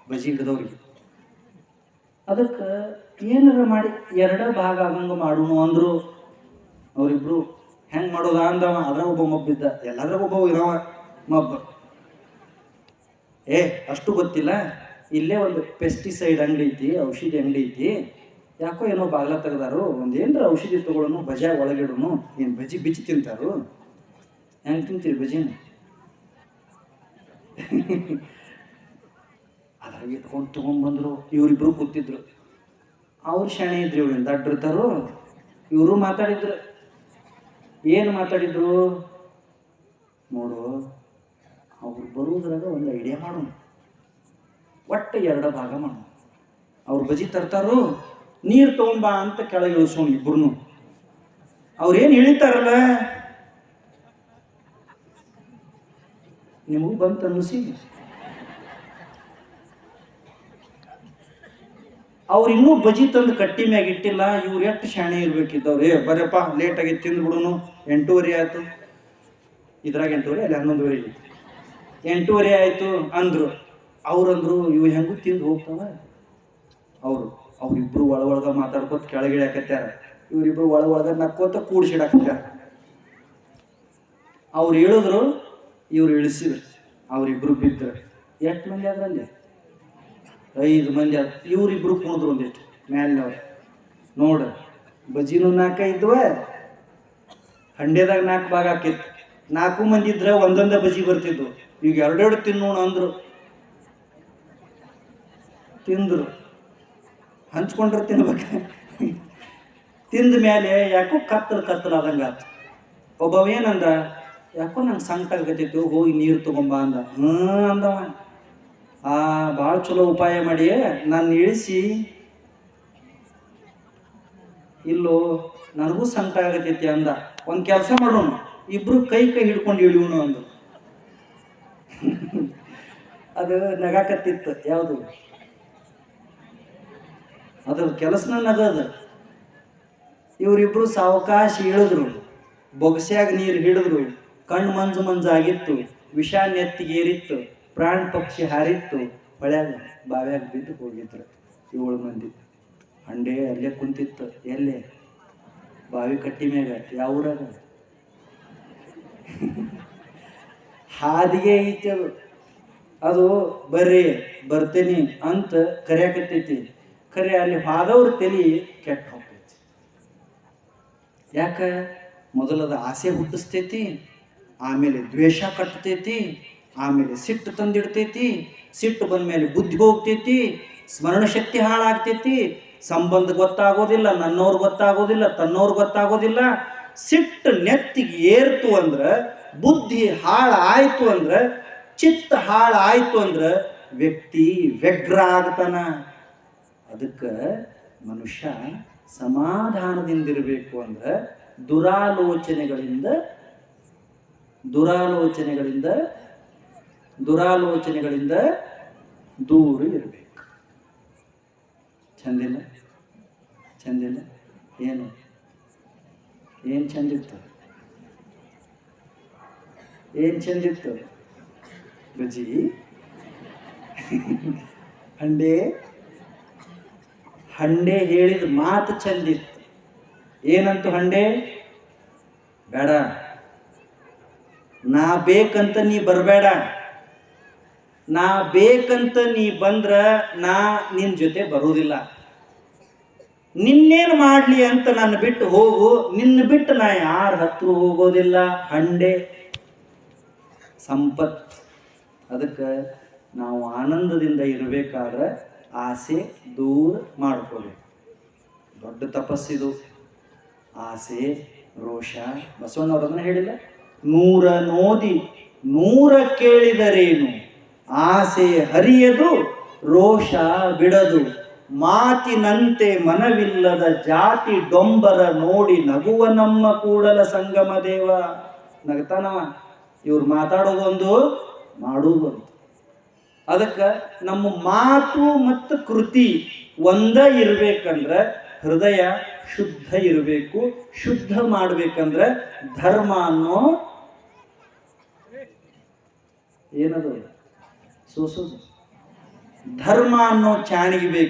ಬಜ್ಜಿ ಹಿಡಿದವ್ರಿಗೆ. ಅದಕ್ಕೆ ಏನಾರ ಮಾಡಿ 2 ಭಾಗ ಆಗಂಗೆ ಮಾಡೋಣ ಅಂದರು. ಅವರಿಬ್ರು ಹೆಂಗೆ ಮಾಡೋದ ಅಂದವ. ಅದ್ರಾಗ ಒಬ್ಬ ಮಬ್ಬಿದ್ದ, ಎಲ್ಲಾದ್ರಾಗ ಒಬ್ಬ ಇರವ ಮಬ್ಬ. ಅಷ್ಟು ಗೊತ್ತಿಲ್ಲ, ಇಲ್ಲೇ ಒಂದು ಪೆಸ್ಟಿಸೈಡ್ ಅಂಗಡಿ ಐತಿ, ಔಷಧಿ ಅಂಗಡಿ ಐತಿ, ಯಾಕೋ ಏನೋ ಬಾಗ್ಲ ತೆಗ್ದಾರು, ಒಂದೇನ್ರ ಔಷಧಿ ತೊಗೊಳೋನು, ಬಜಾಗ ಒಳಗಿಡೋನು. ಏನು ಬಜ್ಜಿ ಬಿಚ್ಚಿ ತಿಂತಾರು? ಹೆಂಗೆ ತಿಂತೀರಿ ಬಜ್ಜಿನ? ಅದ್ರಾಗ ಇಟ್ಕೊಂಡು ತೊಗೊಂಡ್ಬಂದ್ರು. ಇವರಿಬ್ರು ಕೂತಿದ್ರು. ಅವ್ರು ಶಾಣೆ ಇದ್ರು, ಇವ್ರಿಂದ ದಡ್ಡಿರ್ತಾರು. ಇವರು ಮಾತಾಡಿದ್ರು. ಏನು ಮಾತಾಡಿದ್ರು ನೋಡು, ಅವ್ರು ಬರುವುದ್ರಾಗ ಒಂದು ಐಡಿಯಾ ಮಾಡೋಣ, ಒಟ್ಟು 2 ಭಾಗ ಮಾಡೋಣ. ಅವ್ರು ಬಜ್ಜಿ ತರ್ತಾರು, ನೀರು ತೊಗೊಂಬ ಅಂತ ಕೆಳಗೆ ಇಳಿಸೋಣ ಇಬ್ಬರು. ಅವ್ರೇನು ಇಳಿತಾರಲ್ಲ, ನಿಮಗೂ ಬಂತು ಅನ್ನಿಸಿ. ಅವ್ರು ಇನ್ನೂ ಬಜ್ಜಿ ತಂದು ಕಟ್ಟಿ ಮ್ಯಾಗ ಇಟ್ಟಿಲ್ಲ. ಇವ್ರು ಎಷ್ಟು ಶಾಣೆ ಇರ್ಬೇಕಿದ್ದವ್ರು. ಬರಪ್ಪ ಲೇಟಾಗಿ ತಿಂದು ಬಿಡೋನು, 8:30 ಆಯ್ತು. ಇದ್ರಾಗ 8:30, ಅಲ್ಲಿ 11:30, 8:30 ಆಯಿತು ಅಂದರು. ಅವ್ರಂದ್ರು, ಇವು ಹೆಂಗೂ ತಿಂದು ಹೋಗ್ತಾವ. ಅವ್ರಿಬ್ರು ಒಳಗ ಮಾತಾಡ್ಕೊತ ಕೆಳಗಿಳಿ ಹಾಕತ್ಯಾರ. ಇವರಿಬ್ರು ಒಳಗ ನಕ್ಕೋತ ಕೂಡ್ಸಿಡಾಕತ್ಯಾರ. ಅವ್ರು ಹೇಳಿದ್ರು, ಇವ್ರು ಇಳಿಸಿದ್ರು. ಅವರಿಬ್ರು ಬಿದ್ದರು. ಎಷ್ಟು ಮಂದಿ ಆದ್ರಲ್ಲಿ? 5 ಮಂದಿ ಆದ್ರು. ಇವರಿಬ್ರು ಕುಣಿದ್ರು ಒಂದಿಷ್ಟು ಮ್ಯಾಲಿನವ್ರು. ನೋಡ, ಬಜ್ಜಿನೂ 4 ಇದ್ವ, ಹಂಡೆದಾಗ 4 ಭಾಗ ಹಾಕಿತ್ತು. 4 ಮಂದಿ ಇದ್ರೆ ಒಂದೊಂದೇ ಬಜ್ಜಿ ಬರ್ತಿದ್ವು. ಈಗ 2 ತಿನ್ನೋಣ ಅಂದ್ರು. ತಿಂದ್ರು, ಹಂಚ್ಕೊಂಡ್ರೆ ತಿನ್ಬೇಕ. ತಿಂದ ಮೇಲೆ ಯಾಕೋ ಕತ್ತಲು ಆದಂಗೆ ಆತು. ಒಬ್ಬವ ಏನಂದ, ಯಾಕೋ ನಂಗೆ ಸಂಕಟ ಆಗತೈತಿ, ಹೋಗಿ ನೀರು ತೊಗೊಂಬ ಅಂದ. ಅಂದವ. ಭಾಳ ಚಲೋ ಉಪಾಯ ಮಾಡಿ ನಾನು ಇಳಿಸಿ, ಇಲ್ಲೋ ನನಗೂ ಸಂಕಟ ಆಗತೈತಿ ಅಂದ. ಒಂದು ಕೆಲಸ ಮಾಡೋಣ, ಇಬ್ರು ಕೈ ಹಿಡ್ಕೊಂಡು ಇಳಿಯೋಣ ಅಂದ್ರು. ಅದು ನಗಾಕತ್ತಿತ್ತು. ಯಾವುದು ಅದ್ರ ಕೆಲಸನ ನಗದ. ಇವರಿಬ್ರು ಸಾವಕಾಶ ಇಳಿದ್ರು, ಬೊಗಸ್ಯಾಗ ನೀರು ಹಿಡಿದ್ರು. ಕಣ್ಣು ಮಂಜಾಗಿತ್ತು, ವಿಷ ನೆತ್ತಿಗೆ ಏರಿತ್ತು, ಪ್ರಾಣ ಪಕ್ಷಿ ಹಾರಿತ್ತು. ಹೊಳ್ಯಾಗ ಬಾವ್ಯಾಗ ಬಿದ್ದು ಹೋಗಿದ್ರು 7 ಮಂದಿ. ಹಂಡೆ ಅಲ್ಲೇ ಕುಂತಿತ್ತು. ಎಲ್ಲೇ? ಬಾವಿ ಕಟ್ಟಿ ಮ್ಯಾಗ. ಯಾವ ಊರಾಗ? ಹಾದಿಗೆ ಐತಿ ಅದು. ಅದು ಬರ್ರಿ ಬರ್ತೇನಿ ಅಂತ ಕರೆಯಾಕತ್ತೈತಿ. ಖರೆ ಅಲ್ಲಿ ಹಾದವ್ರ ತಲೆ ಕೆಟ್ಟ ಹೋಗ್ತೈತಿ. ಯಾಕ? ಮೊದಲದ ಆಸೆ ಹುಟ್ಟಿಸ್ತೈತಿ, ಆಮೇಲೆ ದ್ವೇಷ ಕಟ್ಟತೈತಿ, ಆಮೇಲೆ ಸಿಟ್ಟು ತಂದಿಡ್ತೈತಿ. ಸಿಟ್ಟು ಬಂದ್ಮೇಲೆ ಬುದ್ಧಿ ಹೋಗ್ತೈತಿ, ಸ್ಮರಣ ಶಕ್ತಿ ಹಾಳಾಗ್ತೈತಿ, ಸಂಬಂಧ ಗೊತ್ತಾಗೋದಿಲ್ಲ, ನನ್ನವ್ರು ಗೊತ್ತಾಗೋದಿಲ್ಲ, ತನ್ನವ್ರು ಗೊತ್ತಾಗೋದಿಲ್ಲ. ಸಿಟ್ಟು ನೆತ್ತಿಗೆ ಏರ್ತು ಅಂದ್ರೆ, ಬುದ್ಧಿ ಹಾಳಾಯ್ತು ಅಂದ್ರೆ, ಚಿತ್ತ ಹಾಳಾಯ್ತು ಅಂದ್ರೆ ವ್ಯಕ್ತಿ ವ್ಯಗ್ರ ಆಗ್ತಾನ. ಅದಕ್ಕೆ ಮನುಷ್ಯ ಸಮಾಧಾನದಿಂದಿರಬೇಕು ಅಂದ್ರೆ ದುರಾಲೋಚನೆಗಳಿಂದ ದೂರ ಇರಬೇಕು. ಚಂದಿಲ್ಲ? ಏನು ಚಂದಿತ್ತು? ಏನು ಚಂದಿತ್ತು? ಬಜ್ಜಿ, ಹಂಡೆ ಹೇಳಿದ ಮಾತು ಚಂದಿತ್ತು. ಏನಂತು ಹಂಡೆ? ಬೇಡ, ನಾ ಬೇಕಂತ ನೀ ಬರಬೇಡ. ನಾ ಬೇಕಂತ ನೀ ಬಂದ್ರ ನಾ ನಿನ್ನ ಜೊತೆ ಬರೋದಿಲ್ಲ. ನಿನ್ನೇನು ಮಾಡಲಿ ಅಂತ ನನ್ನ ಬಿಟ್ಟು ಹೋಗು. ನಿನ್ನ ಬಿಟ್ಟು ನಾ ಯಾರ ಹತ್ರ ಹೋಗೋದಿಲ್ಲ. ಹಂಡೆ ಸಂಪತ್. ಅದಕ್ಕೆ ನಾವು ಆನಂದದಿಂದ ಇರಬೇಕಾದ್ರೆ ಆಸೆ ದೂರ ಮಾಡ್ಕೋಬೇಕು. ದೊಡ್ಡ ತಪಸ್ಸಿದು ಆಸೆ, ರೋಷ. ಬಸವಣ್ಣವ್ರು ಅದನ್ನ ಹೇಳಿಲ್ಲ, 100 ನೋದಿ 100 ಕೇಳಿದರೇನು, ಆಸೆ ಹರಿಯದು ರೋಷ ಬಿಡದು, ಮಾತಿನಂತೆ ಮನವಿಲ್ಲದ ಜಾತಿ ಡೊಂಬರ ನೋಡಿ ನಗುವ ನಮ್ಮ ಕೂಡಲ ಸಂಗಮ ದೇವ. ನಗತಾನವ. ಇವ್ರು ಮಾತಾಡೋದು ಒಂದು, ಮಾಡೋದು ಒಂದು. ಅದಕ್ಕೆ ನಮ್ಮ ಮಾತು ಮತ್ತು ಕೃತಿ ಒಂದ ಇರಬೇಕಂದ್ರೆ ಹೃದಯ ಶುದ್ಧ ಇರಬೇಕು. ಶುದ್ಧ ಮಾಡ್ಬೇಕಂದ್ರೆ ಧರ್ಮ ಅನ್ನೋ ಏನದು ಸೋಸೋದು, ಧರ್ಮ ಅನ್ನೋ ಚಾಣಿಗೆ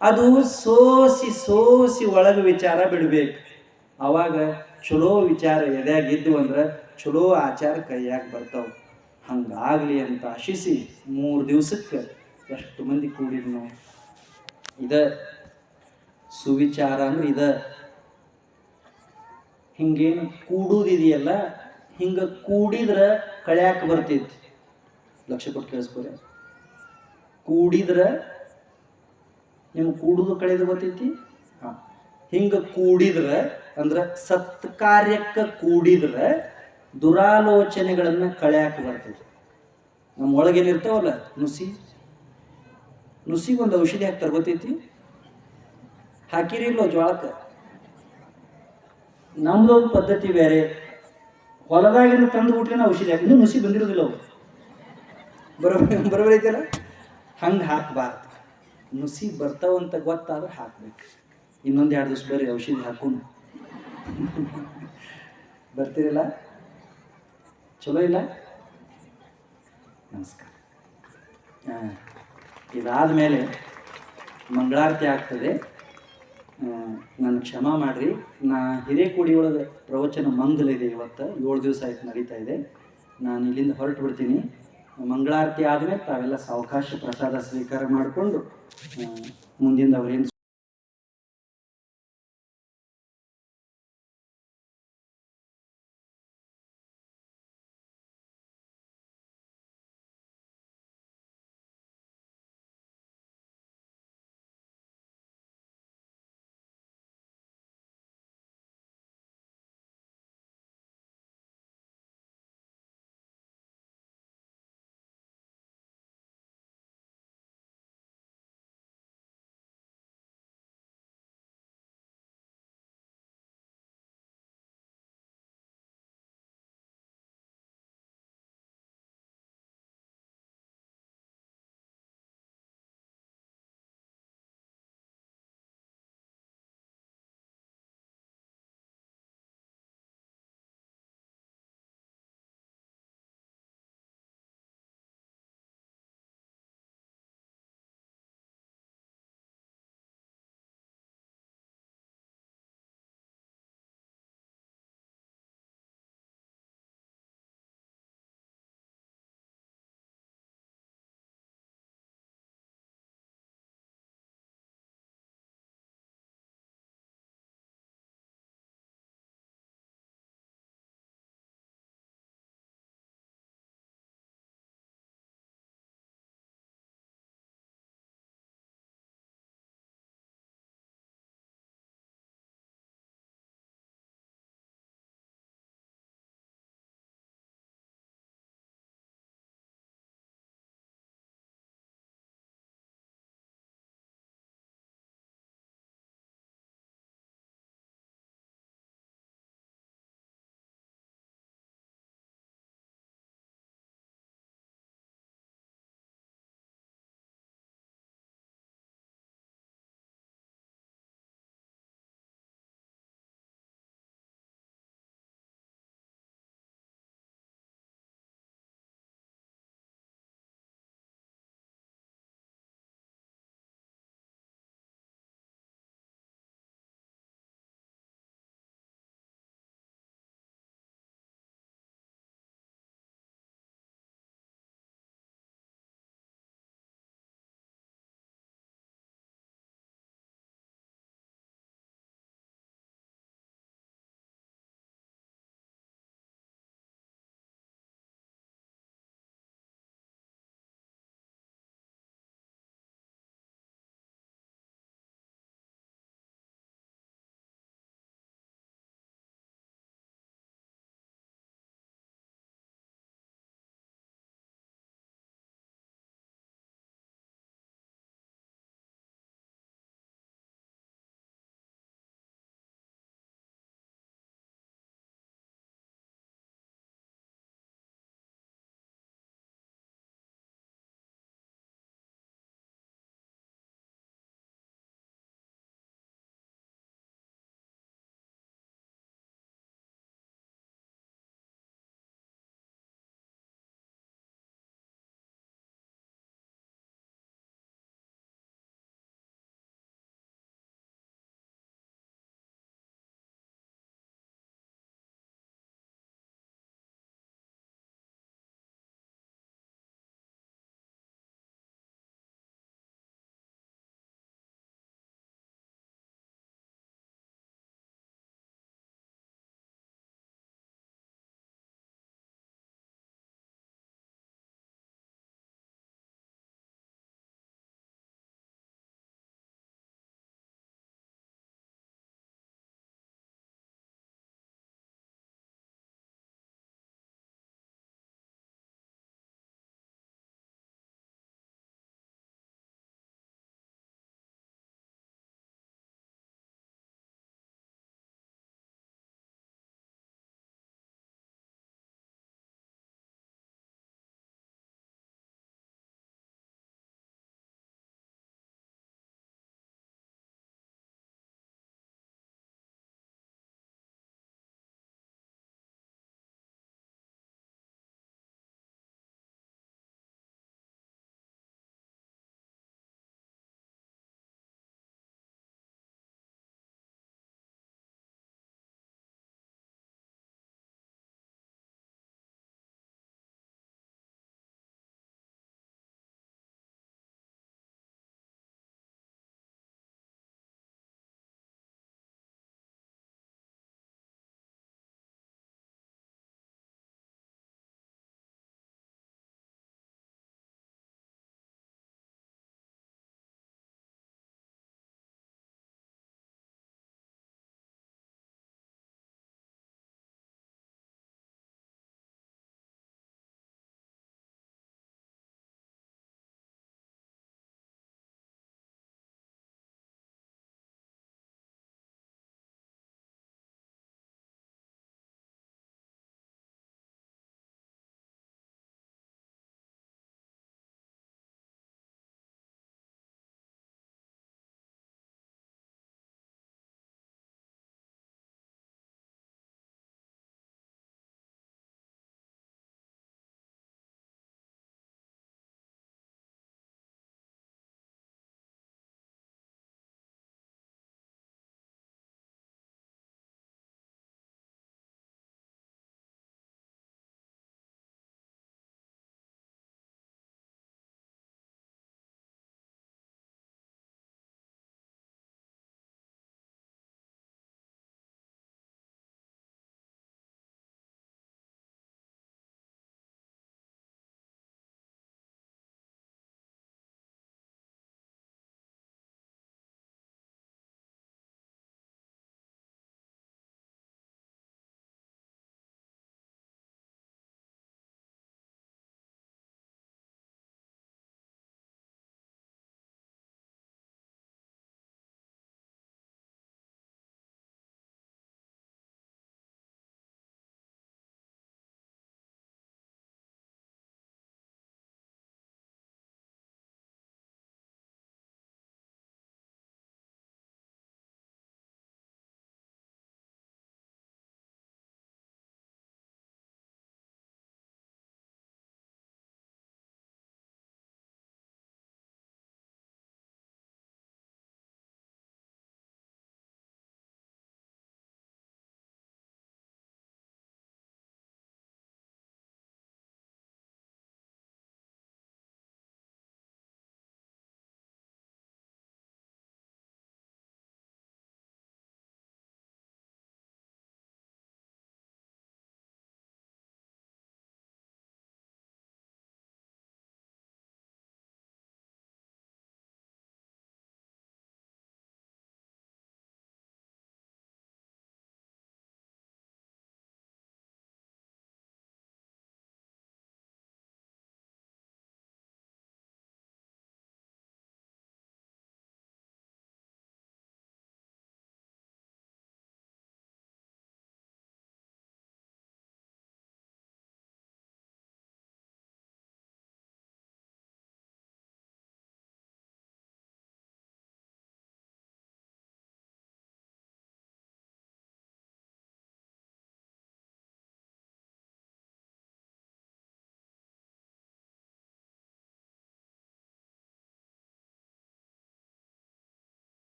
ಅದು ಸೋಸಿ ಸೋಸಿ ಒಳಗೆ ವಿಚಾರ ಬಿಡ್ಬೇಕು. ಅವಾಗ ಚಲೋ ವಿಚಾರ ಎದೆಯಾಗಿದ್ದು ಅಂದ್ರೆ ಚಲೋ ಆಚಾರ ಕೈಯಾಗ ಬರ್ತಾವ. ಹಂಗಾಗ್ಲಿ ಅಂತ ಆಶಿಸಿ 3 ದಿವಸಕ್ಕೆ ಎಷ್ಟು ಮಂದಿ ಕೂಡಿದ್ನು. ಇದ ಸುವಿಚಾರ ಅಂದ್ರೆ ಇದ. ಹಿಂಗೇನು ಕೂಡುವುದಿದೆಯಲ್ಲ, ಹಿಂಗ ಕೂಡಿದ್ರೆ ಕಳ್ಯಾಕ ಬರ್ತೈತಿ. ಲಕ್ಷ ಕೊಟ್ಟು ಕೇಳಿಸ್ಕೊರೆ. ಕೂಡಿದ್ರೆ ನಿಮ್ಗೆ ಕೂಡುದು ಕಳೆದು ಬರ್ತೈತಿ. ಹಿಂಗ ಕೂಡಿದ್ರೆ ಅಂದ್ರೆ ಸತ್ಕಾರ್ಯಕ್ಕೆ ಕೂಡಿದ್ರೆ ದುರಾಲೋಚನೆಗಳನ್ನ ಕಳ್ಯಾಕ ಬರ್ತೈತಿ. ನಮ್ಮ ಒಳಗೇನಿರ್ತಾವಲ್ಲ ನುಸಿಗೊಂದು ಔಷಧಿ ಹಾಕ್ತಾರೆ, ಗೊತ್ತೈತಿ? ಹಾಕಿರಿಲ್ಲೋ ಜ್ವಾಳಕ್ಕೆ. ನಮ್ದೊಂದು ಪದ್ಧತಿ ಬೇರೆ. ಹೊಲದಾಗಿಂದ ತಂದು ಬಿಟ್ರೆ ಔಷಧಿ ಹಾಕಿ ಇನ್ನೂ ನುಸಿ ಬಂದಿರೋದಿಲ್ಲ ಅವು. ಬರೋಬರ್ ಐತಲ್ಲ. ಹಂಗೆ ಹಾಕಬಾರ್ದು. ನುಸಿ ಬರ್ತಾವಂತ ಗೊತ್ತಾದ್ರೆ ಹಾಕ್ಬೇಕು. ಇನ್ನೊಂದು 2 ದಿವಸ ಬರ್ರಿ ಔಷಧಿ ಹಾಕೊಂಡು ಬರ್ತೀರಿಲ್ಲ? ಚಲೋ ಇಲ್ಲ? ನಮಸ್ಕಾರ. ಇದಾದ ಮೇಲೆ ಮಂಗಳಾರತಿ ಆಗ್ತದೆ. ನಾನು ಕ್ಷಮಾ ಮಾಡಿರಿ. ನಾ ಹಿರೇಕೊಡಿಯೊಳಗೆ ಪ್ರವಚನ ಮಂಗಲಿದೆ. ಇವತ್ತು 7 ದಿವಸ ಆಯ್ತು ನಡೀತಾ ಇದೆ. ನಾನು ಇಲ್ಲಿಂದ ಹೊರಟು ಬಿಡ್ತೀನಿ. ಮಂಗಳಾರತಿ ಆದಮೇಲೆ ತಾವೆಲ್ಲ ಸಾವಕಾಶ ಪ್ರಸಾದ ಸ್ವೀಕಾರ ಮಾಡಿಕೊಂಡು ಮುಂದಿಂದ ಅವರೇನು